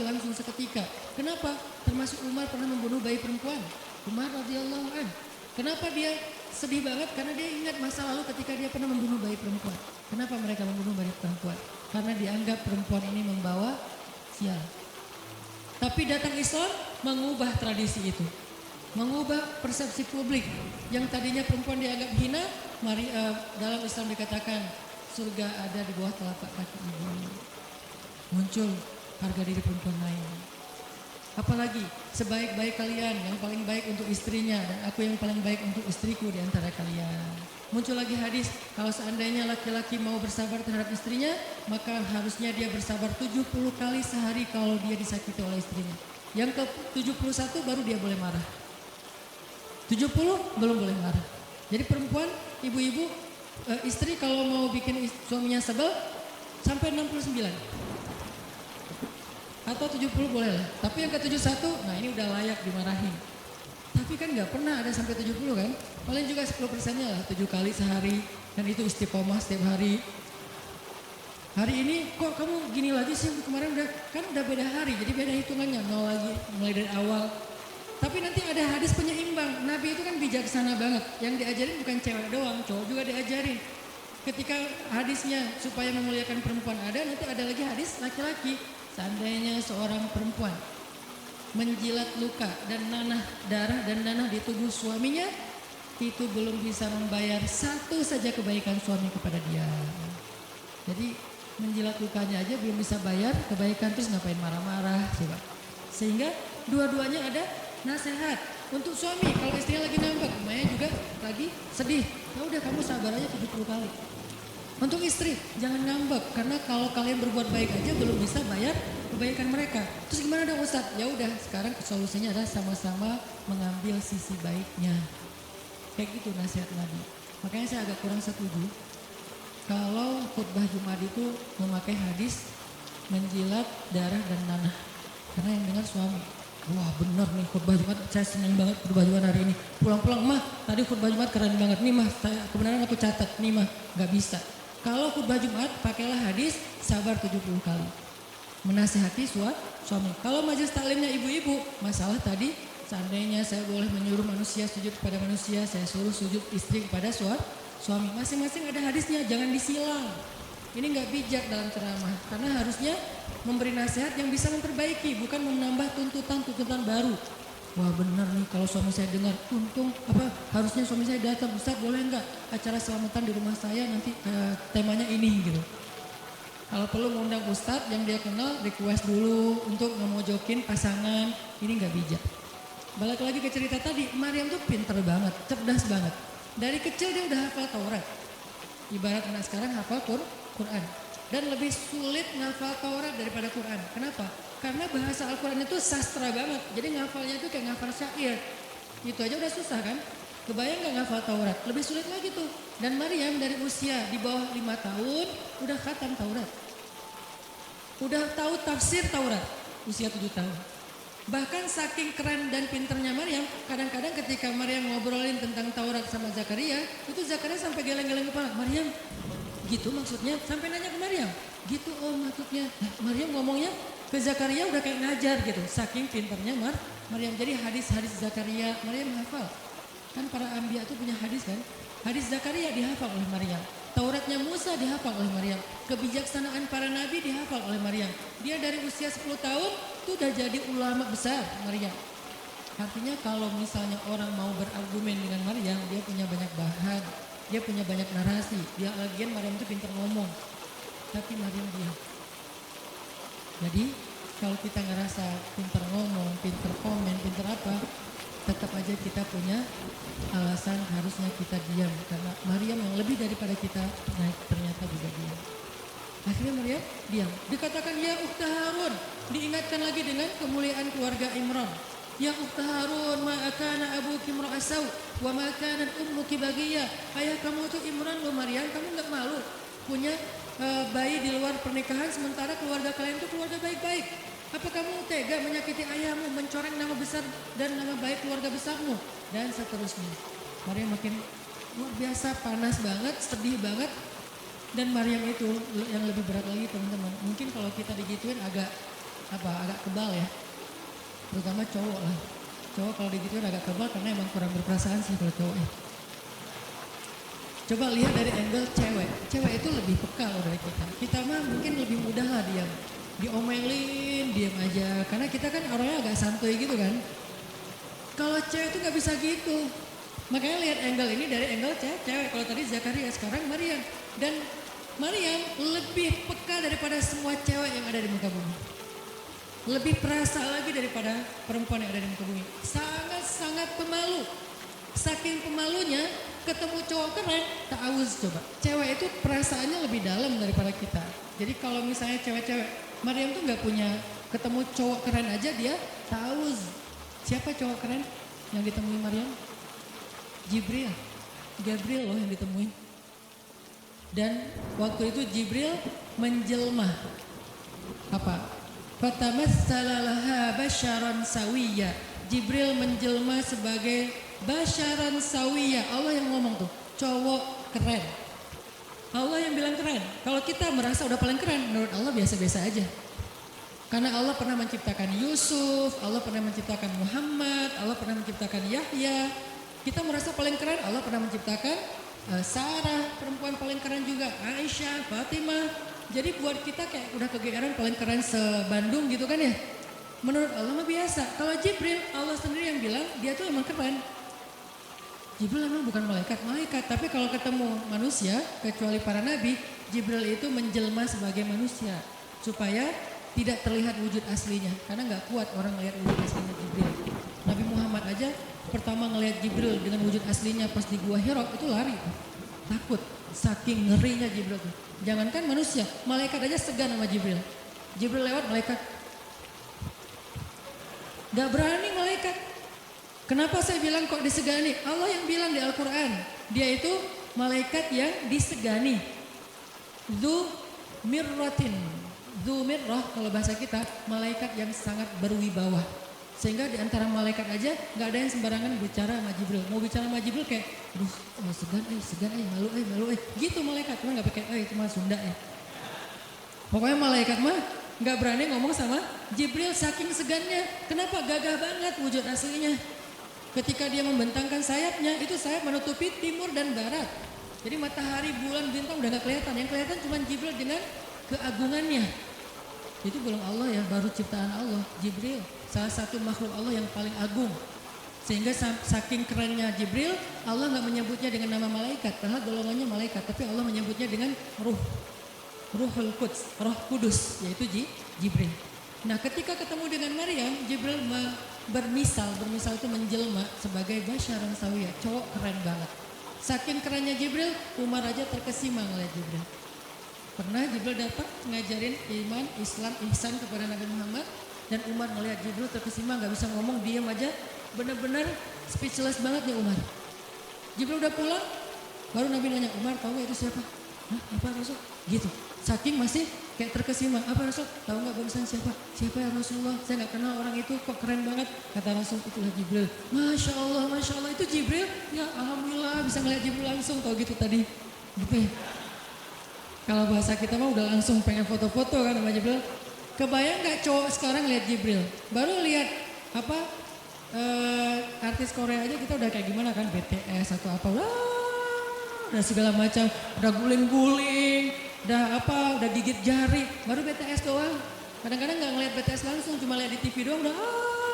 langsung seketika. Kenapa? Termasuk Umar pernah membunuh bayi perempuan. Umar radhiyallahu an. Kenapa dia sedih banget? Karena dia ingat masa lalu ketika dia pernah membunuh bayi perempuan. Kenapa mereka membunuh bayi perempuan? Karena dianggap perempuan ini membawa sial. Tapi datang Islam mengubah tradisi itu. Mengubah persepsi publik. Yang tadinya perempuan dianggap hina, dalam Islam dikatakan surga ada di bawah telapak kaki ibu. Muncul harga diri perempuan lain. Apalagi sebaik-baik kalian, yang paling baik untuk istrinya, dan aku yang paling baik untuk istriku di antara kalian. Muncul lagi hadis, kalau seandainya laki-laki mau bersabar terhadap istrinya, maka harusnya dia bersabar 70 kali sehari kalau dia disakiti oleh istrinya. Yang ke 71 baru dia boleh marah. 70 belum boleh marah. Jadi perempuan, ibu-ibu, istri kalau mau bikin suaminya sebel sampai 69 atau 70 boleh lah. Tapi yang ke 71, nah ini udah layak dimarahin. Tapi kan nggak pernah ada sampai 70 kan? Paling juga 10%-nya lah, 7 kali sehari. Dan itu istiqomah setiap hari. Hari ini kok kamu gini lagi sih, kemarin udah beda hari, jadi beda hitungannya, 0 lagi mulai dari awal. Tapi nanti ada hadis penyeimbang. Nabi itu kan bijaksana banget. Yang diajarin bukan cewek doang, cowok juga diajarin. Ketika hadisnya supaya memuliakan perempuan ada, nanti ada lagi hadis laki-laki. Seandainya seorang perempuan menjilat luka dan darah dan nanah di tubuh suaminya, itu belum bisa membayar satu saja kebaikan suami kepada dia. Jadi menjilat lukanya aja belum bisa bayar kebaikan, terus ngapain marah-marah coba. Sehingga dua-duanya ada nasihat untuk suami. Kalau istrinya lagi ngambek, emaknya juga lagi sedih, ya udah kamu sabar aja 70 kali. Untuk istri jangan ngambek, karena kalau kalian berbuat baik aja belum bisa bayar kebaikan mereka. Terus gimana dong Ustadz? Ya udah, sekarang solusinya adalah sama-sama mengambil sisi baiknya. Kayak gitu nasihat Nabi. Makanya saya agak kurang setuju kalau khutbah Jumat itu memakai hadis menjilat darah dan nanah, karena yang dengar suami. Wah benar nih khutbah Jumat, saya senang banget khutbah Jumat hari ini. Pulang-pulang, mah tadi khutbah Jumat keren banget. Nih mah, kebenaran aku catat, nih mah gak bisa. Kalau khutbah Jumat pakailah hadis sabar 70 kali. Menasihati suami. Kalau majelis taklimnya ibu-ibu, masalah tadi seandainya saya boleh menyuruh manusia sujud kepada manusia, saya suruh sujud istri kepada suami. Masing-masing ada hadisnya, jangan disilang. Ini gak bijak dalam ceramah, karena harusnya memberi nasihat yang bisa memperbaiki, bukan menambah tuntutan baru. Wah benar nih, kalau suami saya dengar, harusnya suami saya datang, Ustaz boleh nggak acara selamatan di rumah saya nanti temanya ini gitu. Kalau perlu ngundang Ustaz yang dia kenal, request dulu untuk ngemojokin pasangan, ini nggak bijak. Balik lagi ke cerita tadi, Maryam tuh pinter banget, cerdas banget. Dari kecil dia udah hafal Taurat. Ibarat anak sekarang hafal Quran. Dan lebih sulit ngafal Taurat daripada Quran. Kenapa? Karena bahasa Al-Quran itu sastra banget. Jadi ngafalnya itu kayak ngafal syair. Itu aja udah susah kan? Kebayang gak ngafal Taurat? Lebih sulit lagi tuh. Dan Maryam dari usia di bawah 5 tahun udah khatam Taurat. Udah tahu tafsir Taurat. Usia 7 tahun. Bahkan saking keren dan pinternya Maryam, kadang-kadang ketika Maryam ngobrolin tentang Taurat sama Zakaria, itu Zakaria sampai geleng-geleng kepala. Maryam, gitu maksudnya? Sampai nanya ke Maryam. Gitu maksudnya. Nah, Maryam ngomongnya ke Zakaria udah kayak ngajar gitu. Saking pinternya Maryam. Jadi hadis-hadis Zakaria Maryam hafal. Kan para anbiya itu punya hadis kan. Hadis Zakaria dihafal oleh Maryam. Tauratnya Musa dihafal oleh Maryam. Kebijaksanaan para nabi dihafal oleh Maryam. Dia dari usia 10 tahun itu udah jadi ulama besar Maryam. Artinya kalau misalnya orang mau berargumen dengan Maryam, dia punya banyak bahan. Dia punya banyak narasi. Dia lagian Maryam itu pinter ngomong. Tapi Maryam diam. Jadi kalau kita ngerasa pinter ngomong, pinter komen, pinter apa, tetap aja aja kita punya alasan harusnya kita diam. Karena Maryam yang lebih daripada kita ternyata juga diam. Akhirnya Maryam diam. Dikatakan ya ukhta Harun. Diingatkan lagi dengan kemuliaan keluarga Imran. Ya ukhta Harun, ma kana abuki imra'asaw wa ma kanat ummuki baghiyah. Ayah kamu itu Imran loh Maryam, kamu enggak malu punya bayi di luar pernikahan sementara keluarga kalian itu keluarga baik-baik. Apa kamu tega menyakiti ayahmu, mencoreng nama besar dan nama baik keluarga besarmu dan seterusnya. Maryam makin luar biasa panas banget, sedih banget. Dan Maryam itu yang lebih berat lagi teman-teman. Mungkin kalau kita digituin agak kebal ya. Terutama cowok lah. Cowok kalau digituin agak kebal karena emang kurang berperasaan sih kalau cowok ya. Coba lihat dari angle cewek. Cewek itu lebih peka loh dari kita. Kita mah mungkin lebih mudah lah diam. Diomelin, diam aja. Karena kita kan orangnya agak santuy gitu kan. Kalau cewek itu gak bisa gitu. Makanya lihat angle ini dari angle cewek. Kalau tadi Zakaria, sekarang Maryam. Dan Maryam lebih peka daripada semua cewek yang ada di muka bumi. Lebih perasa lagi daripada perempuan yang ada di muka bumi. Sangat-sangat pemalu. Saking pemalunya ketemu cowok keren, ta'awuz coba. Cewek itu perasaannya lebih dalam daripada kita. Jadi kalau misalnya cewek-cewek, Maryam tuh gak punya ketemu cowok keren aja dia ta'awuz. Siapa cowok keren yang ditemui Maryam? Jibril. Gabriel loh yang ditemui. Dan waktu itu Jibril menjelma. Apa? Fatamassala laha basyaran sawiyya. Jibril menjelma sebagai basyaran sawiyya. Allah yang ngomong tuh, cowok keren. Allah yang bilang keren. Kalau kita merasa udah paling keren, menurut Allah biasa-biasa aja. Karena Allah pernah menciptakan Yusuf, Allah pernah menciptakan Muhammad, Allah pernah menciptakan Yahya. Kita merasa paling keren, Allah pernah menciptakan Sarah, perempuan paling keren juga, Aisyah, Fatimah. Jadi buat kita kayak udah kegeeran paling keren se-Bandung gitu kan ya. Menurut Allah mah biasa. Kalau Jibril, Allah sendiri yang bilang dia tuh emang keren. Jibril emang bukan malaikat, tapi kalau ketemu manusia, kecuali para nabi, Jibril itu menjelma sebagai manusia. Supaya tidak terlihat wujud aslinya. Karena gak kuat orang melihat wujud aslinya Jibril. Nabi Muhammad aja pertama ngelihat Jibril dengan wujud aslinya pas di Gua Hira itu lari. Takut, saking ngerinya Jibril tuh. Jangankan manusia, malaikat aja segan sama Jibril. Jibril lewat malaikat. Gak berani malaikat. Kenapa saya bilang kok disegani? Allah yang bilang di Al-Quran. Dia itu malaikat yang disegani. Dzu mirratin. Dzu mirrah kalau bahasa kita, malaikat yang sangat berwibawa. Sehingga di antara malaikat aja gak ada yang sembarangan bicara sama Jibril. Mau bicara sama Jibril kayak, aduh segan malu. Gitu malaikat, cuma gak pakai itu mah Sunda ya. Pokoknya malaikat mah gak berani ngomong sama Jibril saking segannya. Kenapa? Gagah banget wujud aslinya. Ketika dia membentangkan sayapnya, itu sayap menutupi timur dan barat. Jadi matahari, bulan, bintang udah gak kelihatan. Yang kelihatan cuma Jibril dengan keagungannya. Itu belum Allah ya, baru ciptaan Allah, Jibril. Salah satu makhluk Allah yang paling agung. Sehingga saking kerennya Jibril, Allah gak menyebutnya dengan nama malaikat. Padahal golongannya malaikat, tapi Allah menyebutnya dengan Ruhul Quds, Roh Kudus, yaitu Jibril. Nah ketika ketemu dengan Maryam, Jibril bermisal itu menjelma sebagai basyaran sawiyah, cowok keren banget. Saking kerennya Jibril, Umar aja terkesima ngeliat Jibril. Pernah Jibril datang ngajarin iman, Islam, ihsan kepada Nabi Muhammad. Dan Umar ngeliat Jibril terkesima, gak bisa ngomong, diam aja. Bener-bener speechless banget nih Umar. Jibril udah pulang, baru Nabi nanya, Umar tahu gak itu siapa? Hah, apa Rasul? Gitu. Saking masih kayak terkesima, apa Rasul? Tahu gak barusan siapa? Siapa ya Rasulullah? Saya gak kenal orang itu, kok keren banget. Kata Rasul, itulah Jibril. Masya Allah, itu Jibril. Ya Alhamdulillah bisa ngeliat Jibril langsung, tau gitu tadi. Gitu ya. Kalau bahasa kita mah udah langsung pengen foto-foto kan sama Jibril. Kebayang gak cowok sekarang lihat Jibril? Baru lihat artis Korea aja kita udah kayak gimana kan, BTS atau apa, udah segala macam, udah guling-guling, udah gigit jari, baru BTS doang. Kadang-kadang nggak ngeliat BTS langsung, cuma lihat di TV doang, udah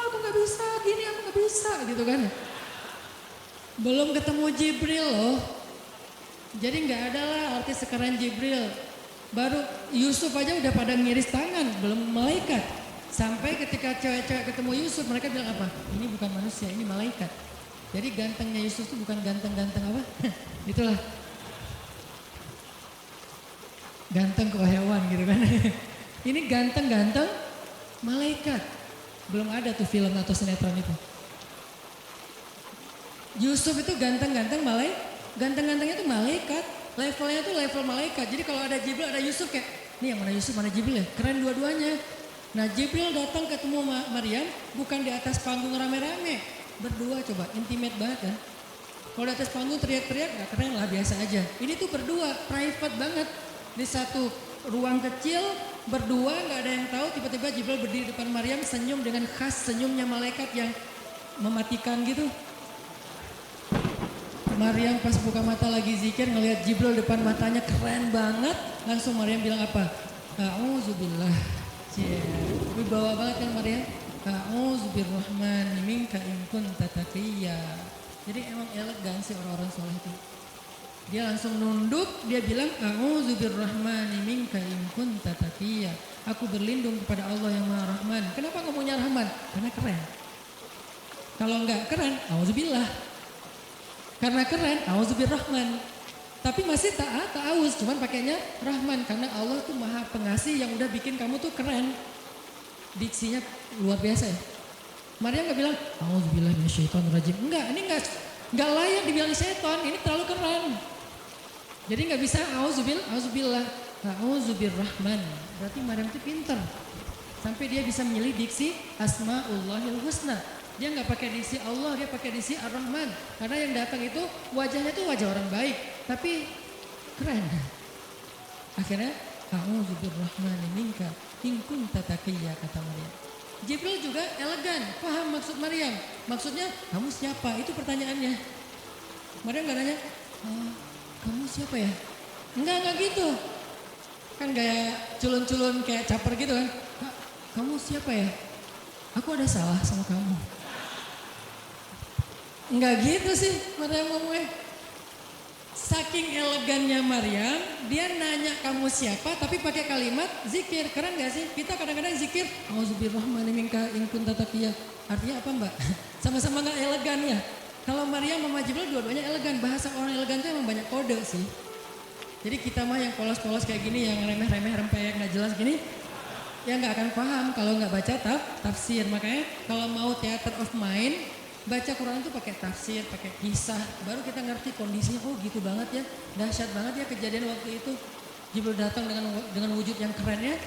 aku nggak bisa, gini aku nggak bisa, gitu kan? Belum ketemu Jibril loh, jadi nggak ada lah artis sekeren Jibril. Baru Yusuf aja udah pada ngiris tangan, belum malaikat. Sampai ketika cewek-cewek ketemu Yusuf, mereka bilang apa? Ini bukan manusia, ini malaikat. Jadi gantengnya Yusuf itu bukan ganteng-ganteng apa? Itulah. Ganteng kok hewan gitu kan. Ini ganteng-ganteng malaikat. Belum ada tuh film atau sinetron itu. Yusuf itu ganteng-ganteng ganteng-gantengnya itu malaikat. Levelnya tuh level malaikat. Jadi kalau ada Jibril, ada Yusuf kayak, nih yang mana Yusuf, mana Jibril ya? Keren dua-duanya. Nah Jibril datang ketemu Maryam bukan di atas panggung rame-rame. Berdua coba, intimate banget kan. Kalau di atas panggung teriak-teriak gak keren lah, biasa aja. Ini tuh berdua, private banget. Di satu ruang kecil, berdua gak ada yang tahu, tiba-tiba Jibril berdiri depan Maryam senyum dengan khas senyumnya malaikat yang mematikan gitu. Maryam pas buka mata lagi zikir ngelihat Jibril depan matanya keren banget. Langsung Maryam bilang apa? A'udzubillah. Wibawa banget kan Maryam. A'udzubirrahmani minka in kunta taqiyya. Jadi emang elegan sih orang-orang soleh itu. Dia langsung nunduk, dia bilang A'udzubirrahmani minka in kunta taqiyya. Aku berlindung kepada Allah yang Maha Rahman. Kenapa ngomongnya Rahman? Karena keren. Kalau enggak keren, A'udzubillah. Karena keren, A'udzubirrahman. Tapi masih ta'awuz, cuman pakainya Rahman. Karena Allah tuh maha pengasih yang udah bikin kamu tuh keren. Diksinya luar biasa ya. Maryam gak bilang, A'udzubillah minasyaitonirrajim. Enggak, ini enggak layak dibilang setan, ini terlalu keren. Jadi gak bisa A'udzubillah, A'udzubirrahman. Berarti Maryam itu pinter. Sampai dia bisa memilih diksi Asma'ullahil Husna. Dia nggak pakai diksi Allah, dia pakai diksi Ar-Rahman. Karena yang datang itu wajahnya tuh wajah orang baik, tapi keren. Akhirnya, A'udzubirrahmani minka in kunta taqiyya, kata Maryam. Jibril juga elegan, paham maksud Maryam. Maksudnya, kamu siapa? Itu pertanyaannya. Maryam nggak nanya, kamu siapa ya? Enggak gitu. Kan gaya culun-culun kayak caper gitu kan. Kamu siapa ya? Aku ada salah sama kamu. Enggak gitu sih Maryam ngomongnya. Saking elegannya Maryam, dia nanya kamu siapa tapi pakai kalimat zikir. Keren gak sih? Kita kadang-kadang zikir, A'udzubirrahmani minka in kunta taqiyya. Artinya apa Mbak? Sama-sama gak elegan ya. Kalau Maryam sama Jibril dua-duanya elegan. Bahasa orang elegan itu emang banyak kode sih. Jadi kita mah yang polos-polos kayak gini, yang remeh-remeh rempeyek gak jelas gini, ya nggak akan paham kalau nggak baca tafsir. Makanya kalau mau theater of mind, baca Quran itu pakai tafsir, pakai kisah, baru kita ngerti kondisinya. Oh gitu banget ya, dahsyat banget ya kejadian waktu itu. Jibril datang dengan wujud yang kerennya.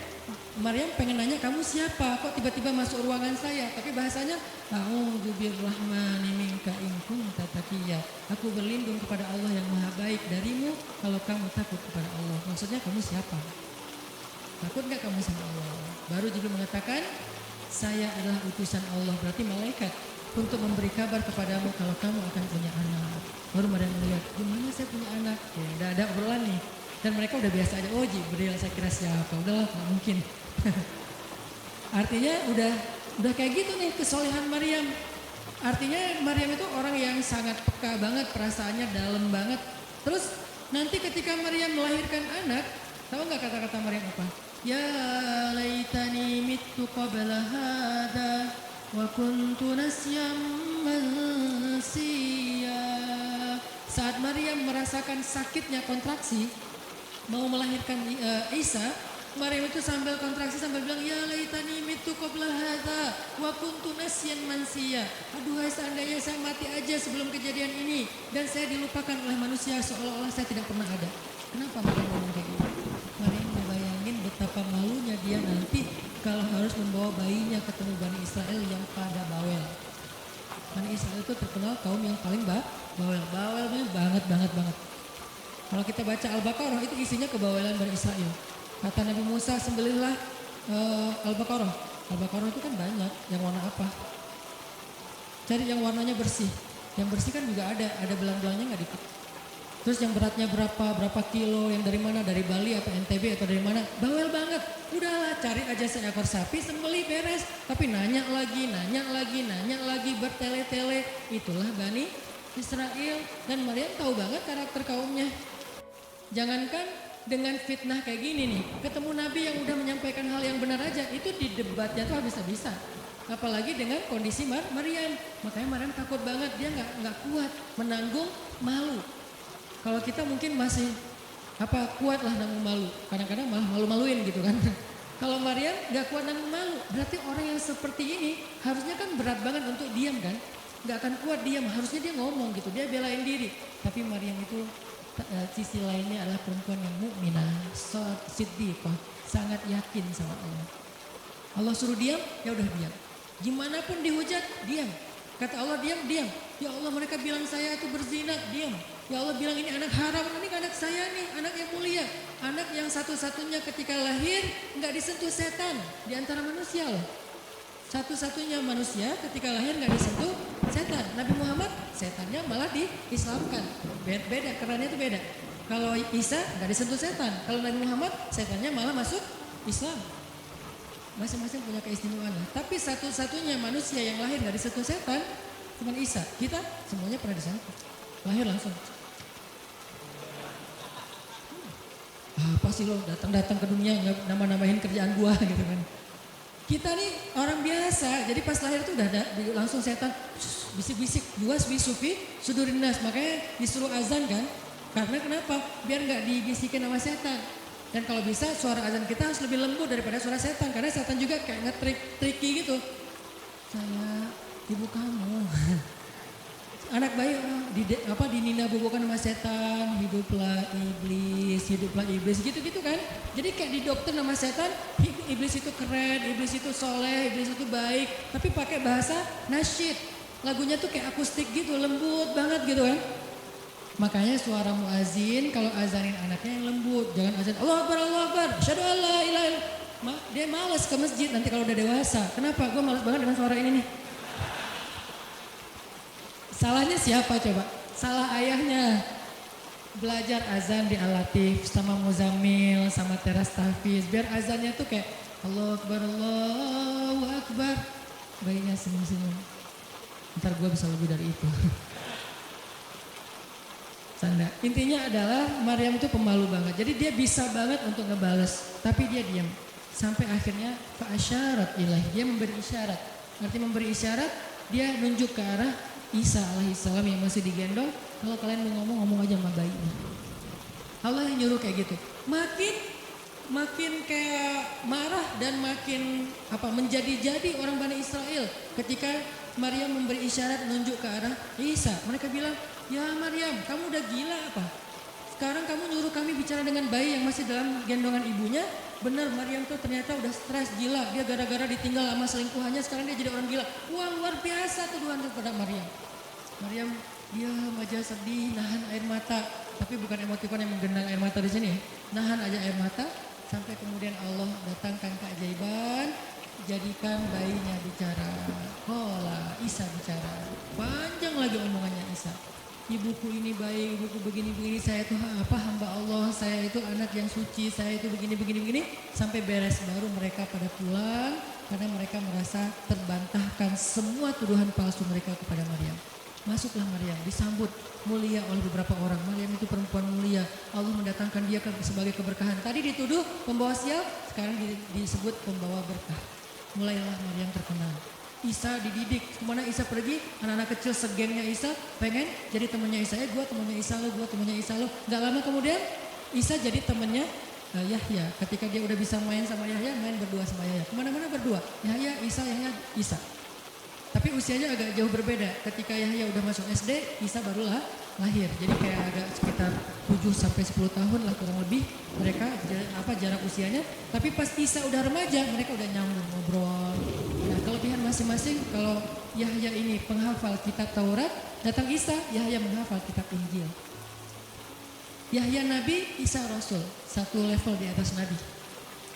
Maryam pengen nanya kamu siapa? Kok tiba-tiba masuk ruangan saya? Tapi bahasanya A'udzubirrahmani minka in kunta taqiyya. Aku berlindung kepada Allah yang maha baik darimu kalau kamu takut kepada Allah. Maksudnya kamu siapa? Takut gak kamu sama Allah? Baru Jibril mengatakan, saya adalah utusan Allah, berarti malaikat, untuk memberi kabar kepadamu kalau kamu akan punya anak. Baru Maryam melihat, gimana saya punya anak? Ya udah ada obrolan nih. Dan mereka udah biasa aja, oh Jibril saya kira siapa? Udahlah gak mungkin. Artinya udah kayak gitu nih kesolehan Maryam. Artinya Maryam itu orang yang sangat peka banget, perasaannya dalam banget. Terus nanti ketika Maryam melahirkan anak, tahu gak kata-kata Maryam apa? Ya laitani mittu qabla hada wa kuntu nasyam mansiya. Saat Maryam merasakan sakitnya kontraksi, mau melahirkan Isa, Maryam itu sambil kontraksi sambil bilang, ya laitani mittu qabla hada wa kuntu nasyan mansiya. Aduhai seandainya saya mati aja sebelum kejadian ini dan saya dilupakan oleh manusia seolah-olah saya tidak pernah ada. Kenapa Maryam ngomong kayak gitu? Maryam ngebayangin betapa malunya dia nanti kalau harus membawa bayinya ketemu Bani Israel yang pada bawel. Bani Israel itu terkenal kaum yang paling bawel. Bawelnya banget. Kalau kita baca Al-Baqarah itu isinya kebawelan Bani Israel. Kata Nabi Musa, sembelihlah Al-Baqarah. Al-Baqarah itu kan banyak, yang warna apa? Cari yang warnanya bersih. Yang bersih kan juga ada belang-belangnya nggak dikit. Terus yang beratnya berapa kilo, yang dari mana, dari Bali atau NTB atau dari mana, bawel banget. Udahlah cari aja seekor sapi, sembelih beres. Tapi nanya lagi, bertele-tele. Itulah Bani Israel. Dan Maryam tahu banget karakter kaumnya. Jangankan dengan fitnah kayak gini nih, ketemu Nabi yang udah menyampaikan hal yang benar aja, itu di debatnya tuh habis-habisan. Apalagi dengan kondisi Maryam. Makanya Maryam takut banget, dia nggak kuat menanggung malu. Kalau kita mungkin masih kuat lah nanggung malu. Kadang-kadang malah malu-maluin gitu kan. Kalau Maryam nggak kuat nanggung malu, berarti orang yang seperti ini harusnya kan berat banget untuk diam kan. Nggak akan kuat diam, harusnya dia ngomong gitu, dia belain diri. Tapi Maryam itu sisi lainnya adalah perempuan yang mukminah, siddiqah, sangat yakin sama Allah. Allah suruh diam, ya udah diam. Gimana pun dihujat, diam. Kata Allah diam, diam. Ya Allah mereka bilang saya itu berzina, diam. Ya Allah bilang ini anak haram, ini anak saya nih, anak yang mulia. Anak yang satu-satunya ketika lahir nggak disentuh setan di antara manusia loh. Satu-satunya manusia ketika lahir nggak disentuh setan. Nabi Muhammad setannya malah diislamkan. Beda, kerannya itu beda. Kalau Isa nggak disentuh setan. Kalau Nabi Muhammad setannya malah masuk Islam. Masing-masing punya keistimewaan. Tapi satu-satunya manusia yang lahir nggak disentuh setan cuma Isa. Kita semuanya pernah disentuh. Lahir langsung. Apa sih lo datang-datang ke dunia nggak nambah-nambahin kerjaan gua gitu kan. Kita nih orang biasa, jadi pas lahir tuh udah ada langsung setan bisik-bisik, juas bisufi sudurinas, makanya disuruh azan kan. Karena kenapa? Biar nggak dibisikin sama setan. Dan kalau bisa suara azan kita harus lebih lembut daripada suara setan, karena setan juga kayak nge-tricky gitu. Saya ibu kamu. Anak bayi dinina bobokan sama setan, hiduplah iblis gitu-gitu kan. Jadi kayak di dokter nama setan, iblis itu keren, iblis itu soleh, iblis itu baik, tapi pakai bahasa nasyid. Lagunya tuh kayak akustik gitu, lembut banget gitu kan. Makanya suara muazin kalau azanin anaknya yang lembut, jangan azan Allahu Akbar, Allahu Akbar, asyhadu an la ilaha illallah. Dia malas ke masjid nanti kalau udah dewasa. Kenapa? Gue malas banget dengan suara ini nih. Salahnya siapa coba? Salah ayahnya. Belajar azan di Al-Latif sama Muzammil sama Teras Tahfiz. Biar azannya tuh kayak Allahu Akbar, Allahu Akbar. Bayinya senyum-senyum. Ntar gue bisa lebih dari itu. Canda. Intinya adalah Maryam itu pemalu banget. Jadi dia bisa banget untuk ngebales. Tapi dia diam. Sampai akhirnya fa'asyarat ilaih. Dia memberi isyarat. Arti memberi isyarat, dia nunjuk ke arah Isa alaihissalam yang masih digendong. Kalau kalian mau ngomong aja sama bayinya. Allah yang nyuruh kayak gitu. Makin kayak marah dan makin menjadi-jadi orang Bani Israel ketika Maryam memberi isyarat nunjuk ke arah Isa. Mereka bilang, ya Maryam, kamu udah gila apa? Sekarang kamu nyuruh kami bicara dengan bayi yang masih dalam gendongan ibunya. Benar, Maryam tuh ternyata udah stres gila. Dia gara-gara ditinggal sama selingkuhannya, sekarang dia jadi orang gila. Wah, luar biasa tuduhan kepada Maryam. Maryam diam aja sedih, nahan air mata. Tapi bukan emotikon yang menggenang air mata di sini. Nahan aja air mata sampai kemudian Allah datangkan keajaiban, jadikan bayinya bicara. Isa bicara. Panjang lagi omongannya Isa. Ibuku ini baik, ibuku begini-begini, saya itu hamba Allah, saya itu anak yang suci, saya itu begini-begini, sampai beres baru mereka pada pulang karena mereka merasa terbantahkan semua tuduhan palsu mereka kepada Maryam. Masuklah Maryam, disambut mulia oleh beberapa orang. Maryam itu perempuan mulia, Allah mendatangkan dia sebagai keberkahan. Tadi dituduh pembawa sial, sekarang disebut pembawa berkah. Mulailah Maryam terkenal. Isa dididik, kemana Isa pergi, anak-anak kecil segengnya Isa pengen jadi temannya Isa, gue temannya Isa lo, gue temannya Isa lo. Gak lama kemudian Isa jadi temannya Yahya. Ketika dia udah bisa main sama Yahya, main berdua sama Yahya. Kemana-mana berdua, Yahya, Isa. Tapi usianya agak jauh berbeda. Ketika Yahya udah masuk SD, Isa barulah lahir. Jadi kayak agak sekitar 7-10 tahun lah kurang lebih mereka jarak usianya. Tapi pas Isa udah remaja, mereka udah nyambung ngobrol. Nah, kelebihan masing-masing, kalau Yahya ini penghafal kitab Taurat, datang Isa, Yahya menghafal kitab Injil. Yahya Nabi, Isa Rasul, satu level di atas Nabi.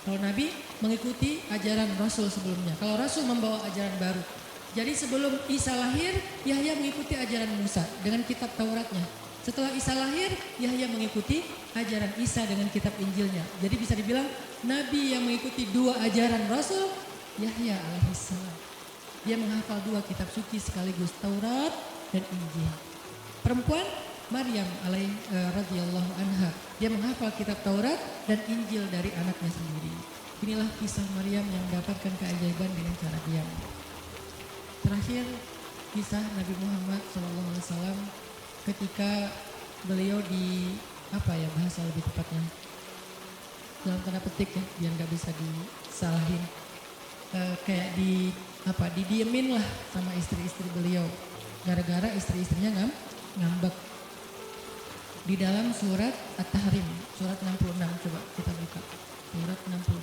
Kalau Nabi mengikuti ajaran Rasul sebelumnya, kalau Rasul membawa ajaran baru. Jadi sebelum Isa lahir, Yahya mengikuti ajaran Musa dengan kitab Tauratnya. Setelah Isa lahir, Yahya mengikuti ajaran Isa dengan kitab Injilnya. Jadi bisa dibilang Nabi yang mengikuti dua ajaran Rasul, Yahya alaihissalam. Dia menghafal dua kitab suci sekaligus, Taurat dan Injil. Perempuan Maryam radhiyallahu anha, dia menghafal kitab Taurat dan Injil dari anaknya sendiri. Inilah kisah Maryam yang mendapatkan keajaiban dengan cara diam. Terakhir kisah Nabi Muhammad SAW ketika beliau di apa ya bahasa lebih tepatnya dalam tanda petik ya biar nggak bisa disalahin. Kayak didiemin lah sama istri-istri beliau gara-gara istri-istrinya ngambek. Di dalam surat At-Tahrim, surat 66, coba kita buka. Surat 66.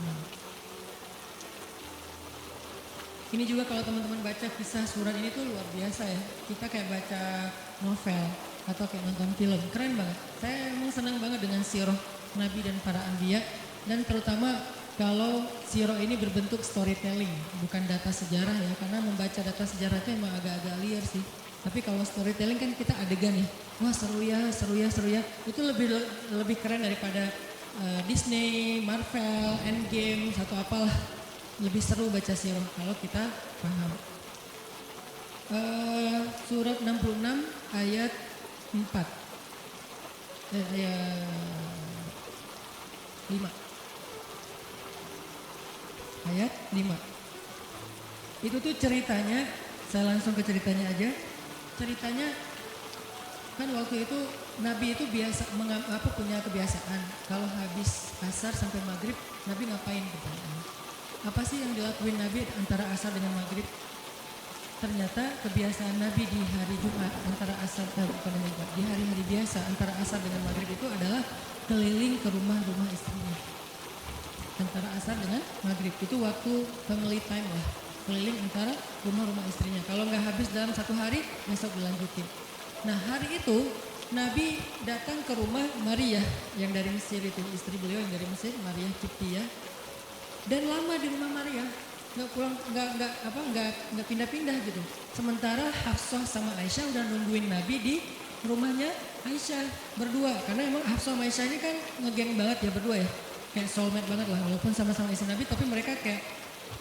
Ini juga kalau teman-teman baca kisah surat ini tuh luar biasa ya. Kita kayak baca novel atau kayak nonton film, keren banget. Saya emang senang banget dengan sirah Nabi dan para anbiya, dan terutama kalau sirah ini berbentuk storytelling, bukan data sejarah ya. Karena membaca data sejarah itu emang agak-agak liar sih. Tapi kalau storytelling kan kita adegan ya, wah seru ya, itu lebih keren daripada Disney, Marvel, Endgame, satu apalah. Lebih seru baca sirah kalau kita paham. Surat 66 ayat 4, ayat 5. Ayat 5. Itu tuh ceritanya, saya langsung ke ceritanya aja. Ceritanya kan waktu itu Nabi itu punya kebiasaan kalau habis asar sampai maghrib Nabi ngapain gitu. Apa sih yang dilakuin Nabi antara asar dengan maghrib? Ternyata kebiasaan Nabi di hari Jumat antara asar di hari-hari biasa antara asar dengan maghrib itu adalah keliling ke rumah-rumah istrinya. Antara asar dengan maghrib itu waktu family time lah, keliling antara rumah-rumah istrinya. Kalau nggak habis dalam satu hari, besok dilanjutin. Nah hari itu Nabi datang ke rumah Maria yang dari Mesir itu, istri beliau yang dari Mesir, Maria Kiptia, dan lama di rumah Maria, nggak pulang, nggak pindah-pindah gitu. Sementara Hafsah sama Aisyah udah nungguin Nabi di rumahnya Aisyah berdua, karena emang Hafsah sama Aisyah ini kan ngegeng banget ya berdua ya, kayak soulmate banget lah, walaupun sama-sama istri Nabi, tapi mereka kayak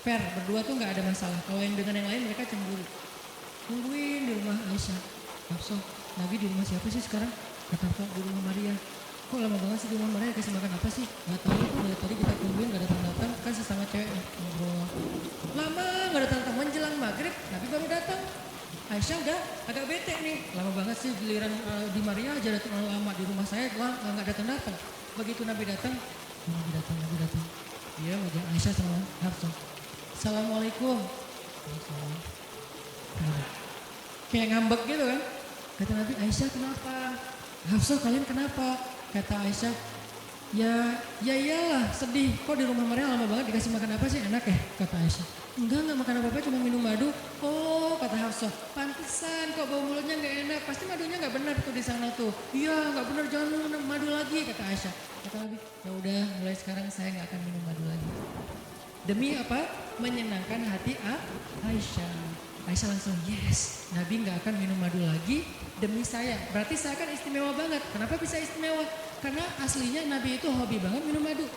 fair, berdua tuh nggak ada masalah. Kalau yang dengan yang lain mereka cemburu. Nungguin di rumah Aisyah. Hafsah, Nabi di rumah siapa sih sekarang? Kata Hafsah, di rumah Maria. Kok lama banget sih di rumah Maria, kasih makan apa sih? Gak tahu, dari tadi kita tungguin gak datang-datang, kan sesama cewek nih, ngobrol. Lama gak datang-datang, menjelang maghrib Nabi baru datang. Aisyah udah agak bete nih, lama banget sih giliran di Maria aja datang lama, di rumah saya gak datang-datang. Begitu Nabi datang. Nabi datang. Dia wajah Aisyah sama Hafsah. Assalamualaikum. Kayak ngambek gitu kan. Kata Nabi, Aisyah kenapa? Hafsah kalian kenapa? Kata Aisyah, ya iyalah sedih. Kok di rumah Maria lama banget dikasih makan apa sih, enak ya? Kata Aisyah. Enggak makan apa-apa, cuma minum madu. Oh kata Hafsah, pantesan kok bau mulutnya gak enak. Pasti madunya gak benar tuh di sana tuh. Iya gak benar, jangan minum madu lagi kata Aisyah. Kata Nabi, ya udah mulai sekarang saya gak akan minum madu lagi. Demi apa? Menyenangkan hati Aisyah. Aisyah langsung yes, Nabi gak akan minum madu lagi demi saya. Berarti saya kan istimewa banget. Kenapa bisa istimewa? Karena aslinya Nabi itu hobi banget minum madu.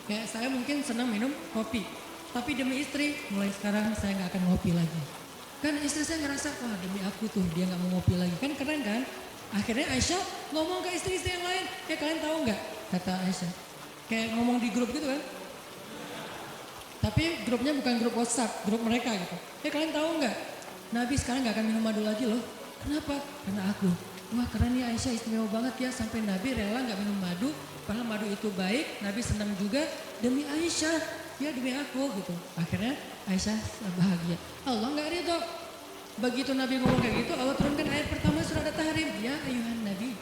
Kayak saya mungkin senang minum kopi. Tapi demi istri, mulai sekarang saya gak akan ngopi lagi. Kan istri saya ngerasa, wah demi aku tuh dia gak mau ngopi lagi. Kan keren kan? Akhirnya Aisyah ngomong ke istri-istri yang lain. Kalian tahu gak? Kata Aisyah. Kayak ngomong di grup gitu kan. Tapi grupnya bukan grup WhatsApp, grup mereka gitu. Kalian tahu nggak? Nabi sekarang nggak akan minum madu lagi loh. Kenapa? Karena aku. Wah keren nih Aisyah, istimewa banget ya. Sampai Nabi rela nggak minum madu. Padahal madu itu baik. Nabi senang juga demi Aisyah. Ya demi aku gitu. Akhirnya Aisyah bahagia. Allah nggak ridho. Begitu Nabi ngomong kayak gitu, Allah turunkan ayat pertama surat At-Tahrim. Ya ayuhan Nabi.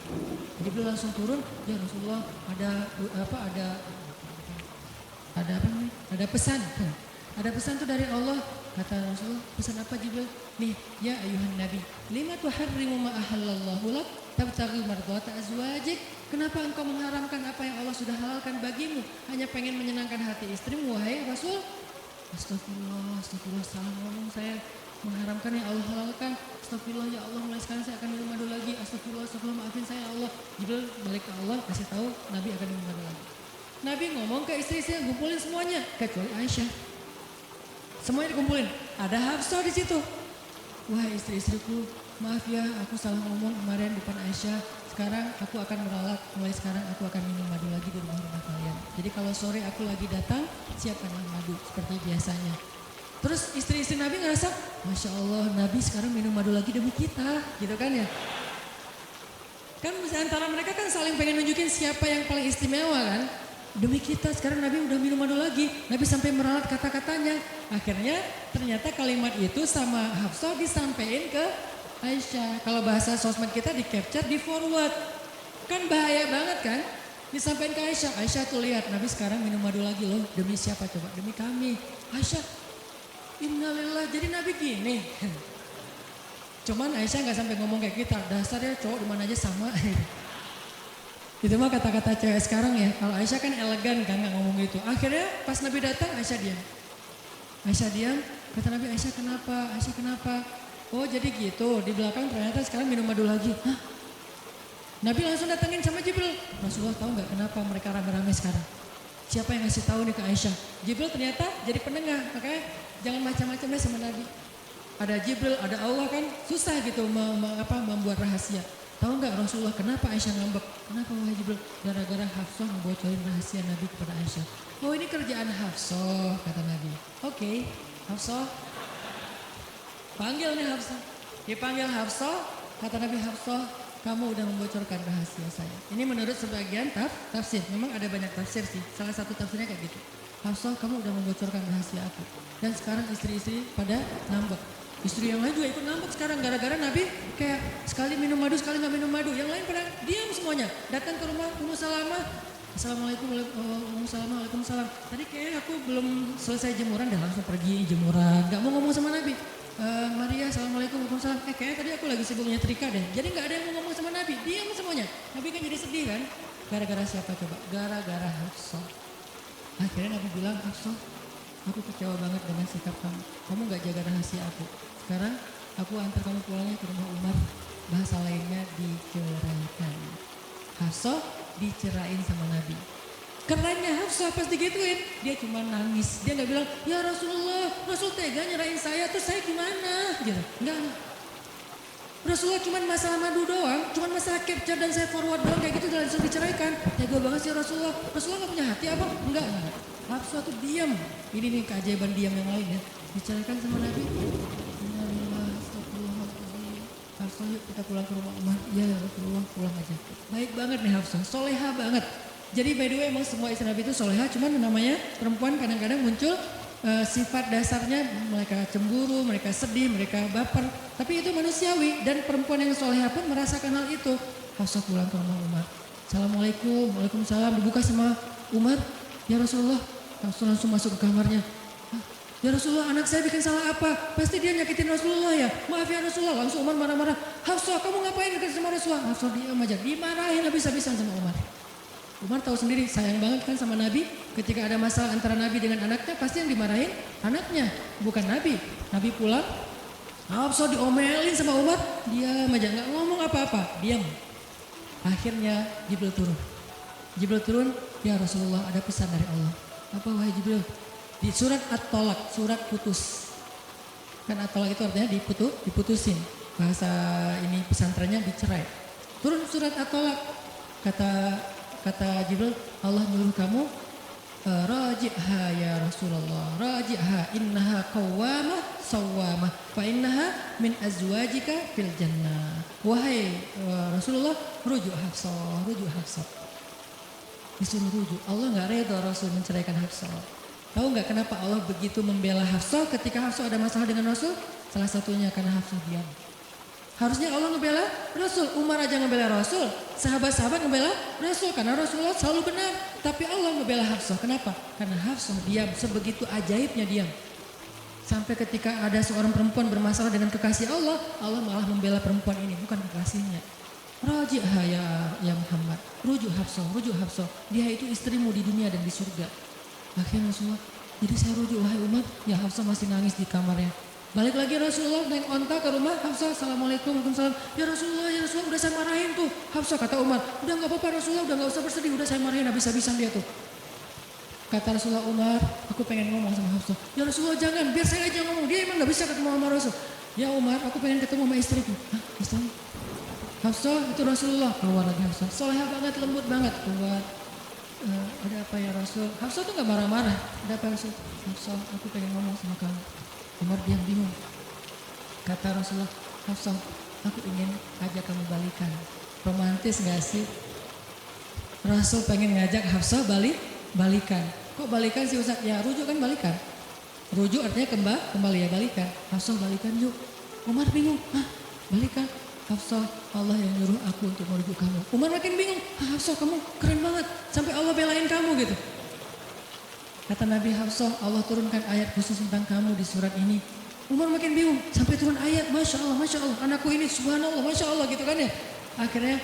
Jadi beliau langsung turun. Ya Rasulullah ada pesan. Ada pesan tuh dari Allah. Kata Rasulullah, pesan apa Jibril? Nih, ya ayuhan Nabi, lima tuharrimu ma ahallallahu lak tabtaghi mardhata azwajik. Kenapa engkau mengharamkan apa yang Allah sudah halalkan bagimu? Hanya pengen menyenangkan hati istrimu, wahai Rasul? Astagfirullah, salah ngomong saya. Mengharamkan yang Allah halalkan. Astagfirullah ya Allah, mulai sekarang saya akan minum madu lagi. Astagfirullah, maafin saya ya Allah. Jibril balik ke Allah, kasih tahu Nabi akan minum madu lagi. Nabi ngomong ke istri-istri, kumpulin semuanya, kecuali Aisyah. Semuanya dikumpulin. Ada Hafsah di situ. Wah istri-istriku, maaf ya, aku salah ngomong kemarin depan Aisyah. Sekarang aku akan meralat. Mulai sekarang aku akan minum madu lagi di rumah-rumah kalian. Jadi kalau sore aku lagi datang, siapkanlah madu seperti biasanya. Terus istri-istri Nabi ngerasa, Masya Allah Nabi sekarang minum madu lagi demi kita, gitu kan ya. Kan antara mereka kan saling pengen nunjukin siapa yang paling istimewa kan. Demi kita sekarang Nabi udah minum madu lagi. Nabi sampai meralat kata-katanya. Akhirnya ternyata kalimat itu sama Hafsah disampaikan ke Aisyah. Kalau bahasa sosmed kita di capture, di forward. Kan bahaya banget kan. Disampaikan ke Aisyah. Aisyah tuh lihat Nabi sekarang minum madu lagi loh. Demi siapa coba? Demi kami. Aisyah, innalillah, jadi Nabi gini. Cuman Aisyah gak sampai ngomong kayak kita, dasar ya cowok dimana aja sama. Itu mah kata-kata cewek sekarang ya. Kalau Aisyah kan elegan kan gak ngomong gitu. Akhirnya pas Nabi datang Aisyah diam. Aisyah diam, kata Nabi, Aisyah kenapa? Aisyah kenapa? Oh jadi gitu, di belakang ternyata sekarang minum madu lagi. Hah? Nabi langsung datengin sama Jibril. Rasulullah tahu gak kenapa mereka rame-rame sekarang? Siapa yang ngasih tahu nih ke Aisyah? Jibril ternyata jadi penengah, makanya jangan macam-macam deh sama Nabi. Ada Jibril, ada Allah kan susah gitu membuat rahasia. Tahu nggak Rasulullah kenapa Aisyah ngambek? Kenapa wahai Jibril? Gara-gara Hafsah ngebocorin rahasia Nabi kepada Aisyah. Oh ini kerjaan Hafsah kata Nabi. Oke, Hafsah. Panggil nih Hafsah. Dipanggil Hafsah, kata Nabi Hafsah, kamu udah membocorkan rahasia saya. Ini menurut sebagian tafsir. Memang ada banyak tafsir sih. Salah satu tafsirnya kayak gitu. Hafsah kamu udah membocorkan rahasia aku. Dan sekarang istri-istri pada ngambek. Istri yang lain juga ikut ngambek sekarang gara-gara Nabi kayak sekali minum madu, sekali nggak minum madu. Yang lain pada diam semuanya. Datang ke rumah Ummu Salamah. Assalamualaikum, Ummu Salamah, waalaikumsalam. Tadi kayak aku belum selesai jemuran, dah langsung pergi jemuran. Gak mau ngomong sama Nabi. Maria, assalamualaikum, waalaikumsalam. Kayaknya tadi aku lagi sibuk nyetrika deh. Jadi nggak ada yang mau ngomong sama Nabi. Diam semuanya. Nabi kan jadi sedih kan. Gara-gara siapa coba? Gara-gara Hafsah. Akhirnya Nabi bilang, Hafsah, aku kecewa banget dengan sikap kamu. Kamu gak jaga rahasia aku. Sekarang aku antar kamu pulangnya ke rumah Umar. Bahasa lainnya diceraikan. Hafsah dicerain sama Nabi. Kerennya Hafsah pas digituin, dia cuma nangis. Dia gak bilang, ya Rasulullah, Rasul tega nyerahin saya, terus saya gimana? Gitu. Enggak. Rasulullah cuma masalah madu doang, cuma masalah capture dan saya forward doang kayak gitu udah langsung diceraikan. Tega banget sih Rasulullah. Rasulullah gak punya hati apa? Enggak. Hafsah tuh diam. Ini nih keajaiban diam yang lain ya. Diceraikan sama Nabi. Hafsah yuk kita pulang ke rumah Umar. Ya Rasulullah pulang aja. Baik banget nih Hafsah, soleha banget. Jadi by the way emang semua istri Nabi itu soleha, cuman namanya perempuan kadang-kadang muncul sifat dasarnya mereka cemburu, mereka sedih, mereka baper. Tapi itu manusiawi dan perempuan yang soleha pun merasakan hal itu. Hafsah pulang ke rumah Umar. Assalamualaikum, waalaikumsalam. Dibuka sama Umar. Ya Rasulullah, langsung masuk ke kamarnya. Ya Rasulullah, anak saya bikin salah apa? Pasti dia nyakitin Rasulullah ya. Maaf ya Rasulullah. Langsung Umar marah-marah. Hafsah, kamu ngapain dekat sama Rasulullah? Hafsah diam aja. Dimarahin habis-habisan sama Umar. Umar tahu sendiri sayang banget kan sama Nabi. Ketika ada masalah antara Nabi dengan anaknya, pasti yang dimarahin anaknya, bukan Nabi. Nabi pulang, Hafsah diomelin sama Umar. Diam aja, nggak ngomong apa-apa. Diam. Akhirnya Jibril turun. Jibril turun, ya Rasulullah ada pesan dari Allah. Apa wahai Jibril? Di surat At-Tolak, surat putus. Kan At-Tolak itu artinya diputusin. Bahasa ini pesantrennya dicerai. Turun surat At-Tolak. Kata Jibril, Allah nyuruh kamu raji'ha ya Rasulullah. Raji'ha innaha qawwamah sawwamah. Fa innaha min azwajika fil jannah. Wahai Rasulullah, rujuk Hafsah, rujuk Hafsah. Disuruh rujuk. Allah gak reda Rasul menceraikan Hafsah. Tahu nggak kenapa Allah begitu membela Hafsah ketika Hafsah ada masalah dengan Rasul? Salah satunya karena Hafsah diam. Harusnya Allah ngebela Rasul, Umar aja ngebela Rasul, sahabat-sahabat ngebela Rasul karena Rasulullah selalu benar. Tapi Allah ngebela Hafsah, kenapa? Karena Hafsah diam, sebegitu ajaibnya diam. Sampai ketika ada seorang perempuan bermasalah dengan kekasih Allah, Allah malah membela perempuan ini, bukan kekasihnya. Raji'ha ya Muhammad, rujuk Hafsah, dia itu istrimu di dunia dan di surga. Akhirnya Rasulullah, jadi saya rujuk wahai Umar, ya Hafsah masih nangis di kamarnya. Balik lagi Rasulullah naik onta ke rumah Hafsah, assalamualaikum, waalaikumsalam. Ya Rasulullah, udah saya marahin tuh. Hafsah kata Umar, udah gak apa-apa Rasulullah, udah gak usah bersedih, udah saya marahin habis-habisan dia tuh. Kata Rasulullah, Umar, aku pengen ngomong sama Hafsah. Ya Rasulullah jangan, biar saya aja ngomong, dia emang gak bisa ketemu sama Rasul. Ya Umar, aku pengen ketemu sama istriku. Hah, istri? Hafsah itu Rasulullah, keluar lagi Hafsah. Soleha banget, lembut banget, keluar. Ada apa ya Rasul? Hafsah tuh gak marah-marah. Ada apa Rasul? Hafsah, aku pengen ngomong sama kamu. Umar diam bingung. Kata Rasulullah, Hafsah, aku ingin ajak kamu balikan. Romantis gak sih? Rasul pengen ngajak Hafsah balikan. Kok balikan sih Ustaz? Ya rujuk kan balikan. Rujuk artinya kembali ya balikan. Hafsah balikan yuk. Umar bingung, balikan. Hafsah, Allah yang nyuruh aku untuk merujuk kamu. Umar makin bingung, Hafsah kamu keren banget. Sampai Allah belain kamu gitu. Kata Nabi, Hafsah, Allah turunkan ayat khusus tentang kamu di surat ini. Umar makin bingung, sampai turun ayat, Masya Allah, anakku ini subhanallah, Masya Allah gitu kan ya. Akhirnya,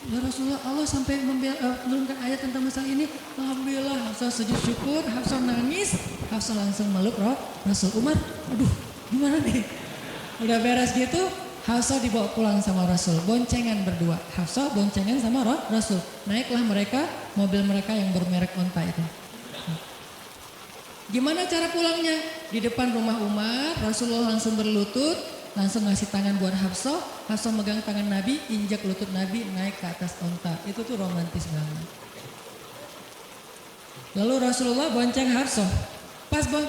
ya Rasulullah, Allah sampai menurunkan ayat tentang masalah ini. Alhamdulillah, Hafsah sujud syukur, Hafsah nangis, Hafsah langsung meluk Rasul. Umar, aduh gimana nih? Udah beres gitu, Hafsah dibawa pulang sama Rasul, boncengan berdua. Hafsah boncengan sama Rasul. Naiklah mereka, mobil mereka yang bermerek Onta itu. Gimana cara pulangnya? Di depan rumah Umar, Rasulullah langsung berlutut, langsung ngasih tangan buat Hafsah. Hafsah megang tangan Nabi, injak lutut Nabi, naik ke atas onta. Itu tuh romantis banget. Lalu Rasulullah bonceng Hafsah.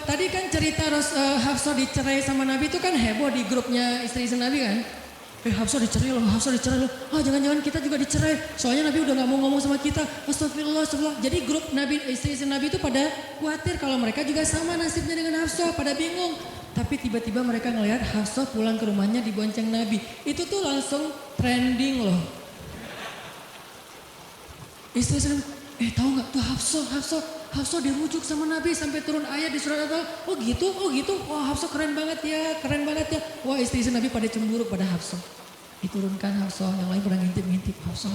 Tadi kan cerita Hafsah dicerai sama Nabi itu kan heboh di grupnya istri-istri Nabi kan. Hafsah dicerai loh. Jangan-jangan kita juga dicerai. Soalnya Nabi udah gak mau ngomong sama kita. Astagfirullah. Jadi grup Nabi, istri-istri Nabi itu pada khawatir kalau mereka juga sama nasibnya dengan Hafsah. Pada bingung. Tapi tiba-tiba mereka ngelihat Hafsah pulang ke rumahnya dibonceng Nabi. Itu tuh langsung trending loh. Istri-istri Nabi, tahu gak tuh Hafsah dirujuk sama Nabi sampai turun ayat di surat Al-Baqarah. Oh gitu. Wah Hafsah keren banget ya. Wah istri-istri Nabi pada cemburu pada Hafsah. Diturunkan Hafsah, yang lain pada ngintip-ngintip Hafsah.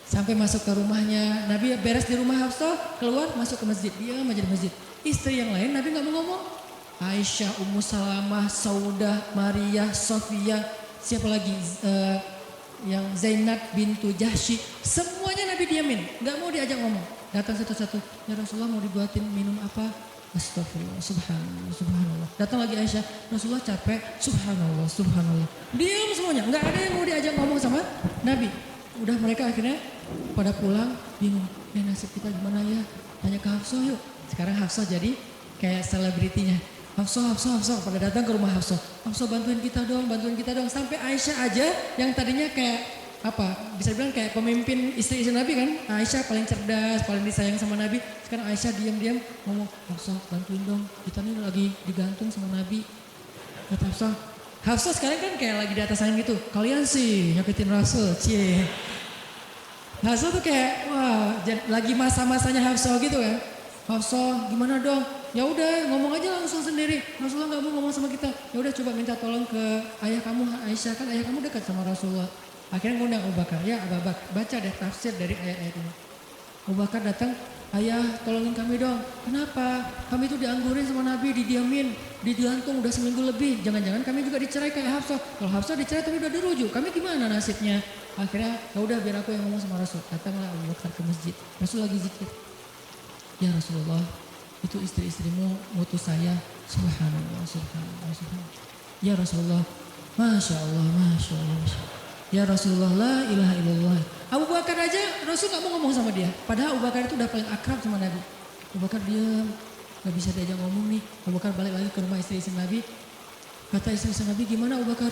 Sampai masuk ke rumahnya. Nabi beres di rumah Hafsah, keluar masuk ke masjid. Dia aja di masjid. Istri yang lain Nabi gak mau ngomong. Aisyah, Ummu Salamah, Saudah, Maria, Sofia, siapa lagi? Yang Zainab bintu Jahsy. Semuanya Nabi diamin, gak mau diajak ngomong. Datang satu-satu, ya Rasulullah mau dibuatin minum apa? Astagfirullah, subhanallah. Datang lagi Aisyah, Rasulullah capek, subhanallah. Diam semuanya, nggak ada yang mau diajak ngomong sama Nabi. Udah mereka akhirnya pada pulang, bingung. Nasib kita gimana ya? Tanya ke Hafsah yuk. Sekarang Hafsah jadi kayak selebritinya. Hafsah, pada datang ke rumah Hafsah. Hafsah bantuin kita dong. Sampai Aisyah aja yang tadinya kayak bisa dibilang kayak pemimpin istri-istri Nabi kan. Aisyah paling cerdas, paling disayang sama Nabi. Sekarang Aisyah diam-diam ngomong, Hafsah bantuin dong, kita nih lagi digantung sama Nabi. Kata Hafsah sekarang kan kayak lagi di atas angin gitu. Kalian sih nyakitin Rasul, cie. Hafsah tuh kayak lagi masa-masanya Hafsah gitu kan. Hafsah gimana dong? Ya udah ngomong aja langsung sendiri. Rasulullah nggak mau ngomong sama kita. Ya udah coba minta tolong ke ayah kamu Aisyah, kan ayah kamu dekat sama Rasulullah. Akhirnya ngundang Abu Bakar, ya Abu Bakar baca deh tafsir dari ayat-ayat ini. Abu Bakar datang, ayah tolongin kami dong. Kenapa? Kami tuh dianggurin sama Nabi, didiamin, digantung udah seminggu lebih. Jangan-jangan kami juga dicerai kayak Hafsah. Kalau Hafsah dicerai tapi udah dirujuk, kami gimana nasibnya? Akhirnya ya udah biar aku yang ngomong sama Rasul. Datanglah Abu Bakar ke masjid. Rasul lagi zikir. Ya Rasulullah, itu istri-istrimu mutus saya. Subhanallah. Ya Rasulullah, Masya Allah. Ya Rasulullah, la ilaha illallah. Abu Bakar aja Rasul gak mau ngomong sama dia. Padahal Abu Bakar itu udah paling akrab sama Nabi. Abu Bakar diam, gak bisa diajak ngomong nih. Abu Bakar balik lagi ke rumah istri-istri Nabi. Kata istri-istri Nabi, gimana Abu Bakar?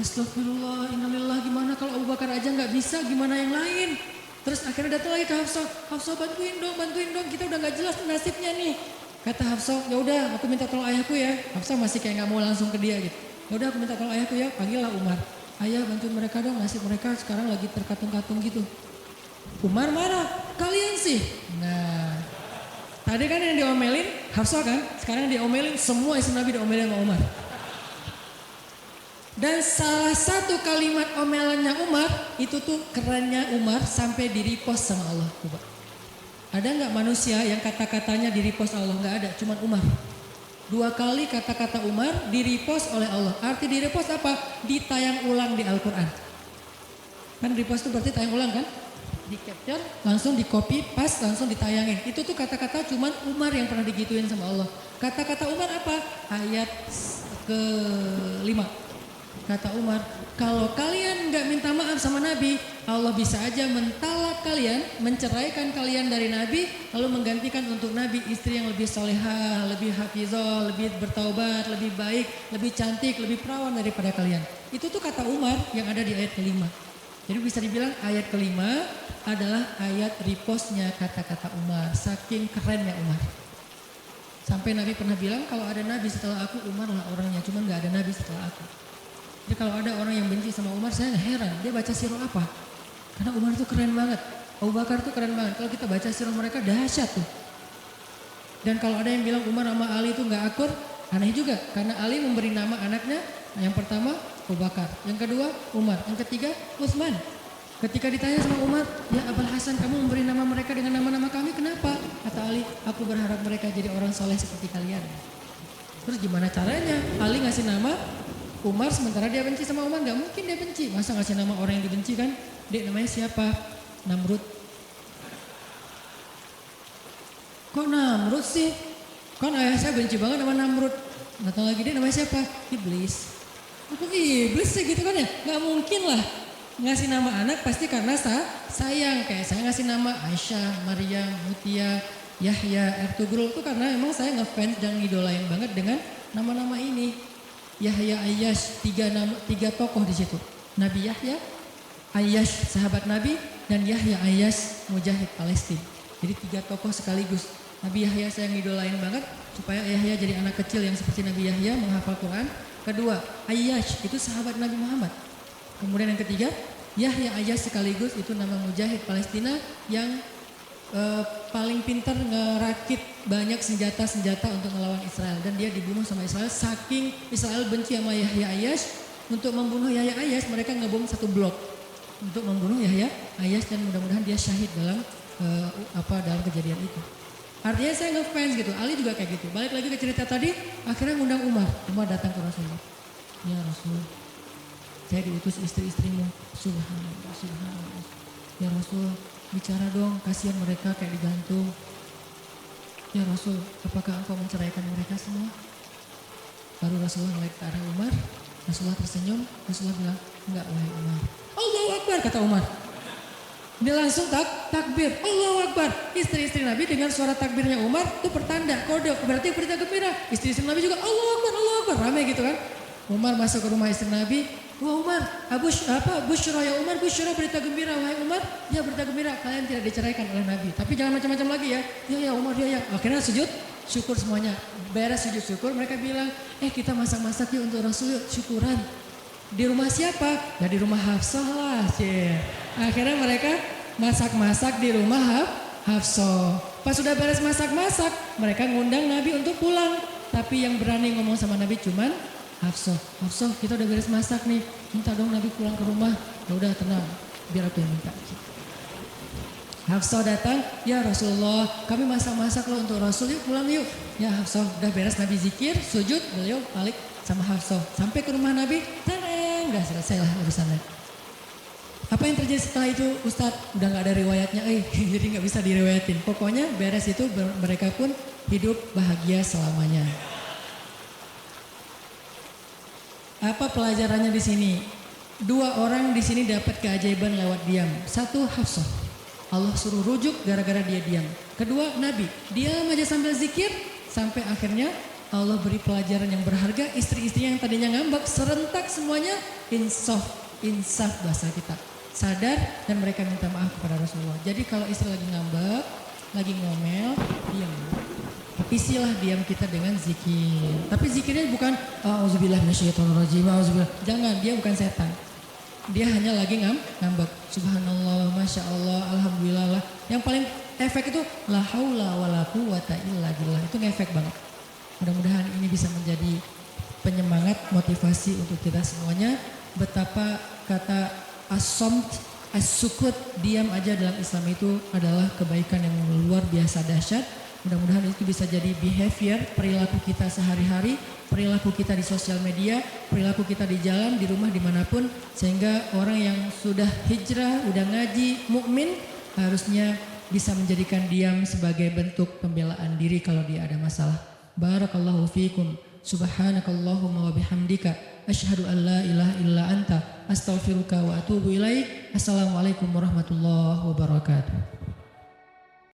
Astagfirullah, innalillah, gimana kalau Abu Bakar aja gak bisa, gimana yang lain? Terus akhirnya datang lagi ke Hafsah. Hafsah bantuin dong, kita udah gak jelas nasibnya nih. Kata Hafsah, ya udah aku minta tolong ayahku ya. Hafsah masih kayak gak mau langsung ke dia gitu. Ya udah aku minta tolong ayahku ya, panggillah Umar. Ayah bantuin mereka dong, nasib mereka sekarang lagi terkatung-katung gitu. Umar marah, kalian sih. Nah, tadi kan yang diomelin Hafsah kan, sekarang yang diomelin semua istri Nabi diomelin sama Umar. Dan salah satu kalimat omelannya Umar, itu tuh kerennya Umar sampai di-repost sama Allah. Coba. Ada nggak manusia yang kata-katanya di-repost Allah? Nggak ada, cuma Umar. 2 kali kata-kata Umar di-repost oleh Allah. Arti di-repost apa? Ditayang ulang di Al-Quran. Kan repost itu berarti tayang ulang kan? Di-capture, langsung di-copy, paste, langsung ditayangin. Itu tuh kata-kata cuman Umar yang pernah digituin sama Allah. Kata-kata Umar apa? Ayat ke-5. Kata Umar, kalau kalian gak minta maaf sama Nabi, Allah bisa aja mentalak kalian, menceraikan kalian dari Nabi, lalu menggantikan untuk Nabi istri yang lebih solehah, lebih hafizah, lebih bertaubat, lebih baik, lebih cantik, lebih perawan daripada kalian. Itu tuh kata Umar yang ada di ayat kelima. Jadi bisa dibilang ayat kelima adalah ayat repostnya kata-kata Umar. Saking kerennya Umar. Sampai Nabi pernah bilang kalau ada Nabi setelah aku, Umar lah orangnya. Cuma gak ada Nabi setelah aku. Jadi kalau ada orang yang benci sama Umar, saya heran. Dia baca sirah apa? Karena Umar tuh keren banget. Abu Bakar tuh keren banget. Kalau kita baca sirah mereka dahsyat tuh. Dan kalau ada yang bilang Umar sama Ali itu gak akur, aneh juga. Karena Ali memberi nama anaknya. Yang pertama Abu Bakar. Yang kedua Umar. Yang ketiga Utsman. Ketika ditanya sama Umar, ya Abul Hasan kamu memberi nama mereka dengan nama-nama kami, kenapa? Kata Ali, aku berharap mereka jadi orang soleh seperti kalian. Terus gimana caranya? Ali ngasih nama Umar sementara dia benci sama Umar, gak mungkin dia benci. Masa ngasih nama orang yang dibenci kan? Dek namanya siapa? Namrud. Kok Namrud sih? Kan ayah saya benci banget sama Namrud. Datang lagi dia namanya siapa? Iblis. Kok iblis sih gitu kan ya? Gak mungkin lah. Ngasih nama anak pasti karena sayang. Kayak saya ngasih nama Aisyah, Maryam, Mutia, Yahya, Ertugrul itu karena emang saya ngefans dan ngidolain banget dengan nama-nama ini. Yahya, Ayyash, tiga tokoh di situ. Nabi Yahya, Ayyash sahabat Nabi, dan Yahya Ayyash mujahid Palestina. Jadi 3 tokoh sekaligus. Nabi Yahya saya ngidolain banget supaya Yahya jadi anak kecil yang seperti Nabi Yahya menghafal Quran. Kedua, Ayyash itu sahabat Nabi Muhammad. Kemudian yang ketiga, Yahya Ayyash sekaligus itu nama mujahid Palestina yang paling pintar ngerakit banyak senjata-senjata untuk melawan Israel. Dan dia dibunuh sama Israel, saking Israel benci sama Yahya Ayyash. Untuk membunuh Yahya Ayyash mereka ngebom 1 blok untuk membunuh Yahya Ayyash, dan mudah-mudahan dia syahid dalam dalam kejadian itu. Artinya saya ngefans gitu. Ali juga kayak gitu. Balik lagi ke cerita tadi, akhirnya ngundang Umar. Umar datang ke Rasulullah. Ya Rasul, saya diutus istri-istrimu. Subhanallah, subhanallah. Ya Rasul, bicara dong, kasihan mereka kayak digantung. Ya Rasul, apakah engkau menceraikan mereka semua? Baru Rasulullah ngeliat ke arah Umar. Rasulullah tersenyum. Rasulullah bilang, enggak wahai Umar. Allahu Akbar, kata Umar. Dia langsung takbir. Allahu Akbar. Istri-istri Nabi dengan suara takbirnya Umar itu pertanda, kode, berarti berita gembira. Istri-istri Nabi juga Allahu Akbar, Allahu Akbar. Ramai gitu kan. Umar masuk ke rumah istri Nabi. Wah Umar, Busyra ya Umar, Busyra berita gembira. Wahai Umar, ya berita gembira, kalian tidak diceraikan oleh Nabi. Tapi jangan macam-macam lagi ya. Ya Umar, ya. Akhirnya sujud syukur semuanya. Beres sujud syukur, mereka bilang, kita masak-masak yuk untuk Rasul yuk, syukuran. Di rumah siapa? Ya di rumah Hafsah lah. Akhirnya mereka masak-masak di rumah Hafsah. Pas sudah beres masak-masak, mereka ngundang Nabi untuk pulang. Tapi yang berani ngomong sama Nabi cuman Hafsah, kita udah beres masak nih, minta dong Nabi pulang ke rumah. Ya udah tenang, biar aku yang minta. Hafsah datang, ya Rasulullah, kami masak-masak loh untuk Rasul, yuk pulang yuk. Ya Hafsah, udah beres Nabi zikir, sujud, beliau balik sama Hafsah. Sampai ke rumah Nabi, tenang, udah selesai lah urusannya. Apa yang terjadi setelah itu Ustadz? Udah gak ada riwayatnya, jadi gak bisa diriwayatin. Pokoknya beres itu mereka pun hidup bahagia selamanya. Apa pelajarannya di sini? 2 orang di sini dapat keajaiban lewat diam. 1 Hafsah. Allah suruh rujuk gara-gara dia diam. Kedua Nabi. Diam aja sambil zikir. Sampai akhirnya Allah beri pelajaran yang berharga. Istri-istrinya yang tadinya ngambek serentak semuanya insaf bahasa kita. Sadar dan mereka minta maaf kepada Rasulullah. Jadi kalau istri lagi ngambek, lagi ngomel, diam. Isilah diam kita dengan zikir. Tapi zikirnya bukan auzubillah minasyaitonirrajim, auzubillah. Jangan, dia bukan setan. Dia hanya lagi ngambek. Subhanallah, masya Allah, alhamdulillah. Yang paling efek itu la haula wala quwata illa billah. Itu ngefek banget. Mudah-mudahan ini bisa menjadi penyemangat, motivasi untuk kita semuanya. Betapa kata as-samt, as-sukut, diam aja dalam Islam itu adalah kebaikan yang luar biasa dahsyat. Mudah-mudahan itu bisa jadi behavior, perilaku kita sehari-hari, perilaku kita di sosial media, perilaku kita di jalan, di rumah, dimanapun. Sehingga orang yang sudah hijrah, udah ngaji, mukmin harusnya bisa menjadikan diam sebagai bentuk pembelaan diri kalau dia ada masalah. Barakallahu fiikum. Subhanakallahumma wa bihamdika asyhadu an la ilaha illa anta astaghfiruka wa atubu ilaik. Assalamualaikum warahmatullahi wabarakatuh.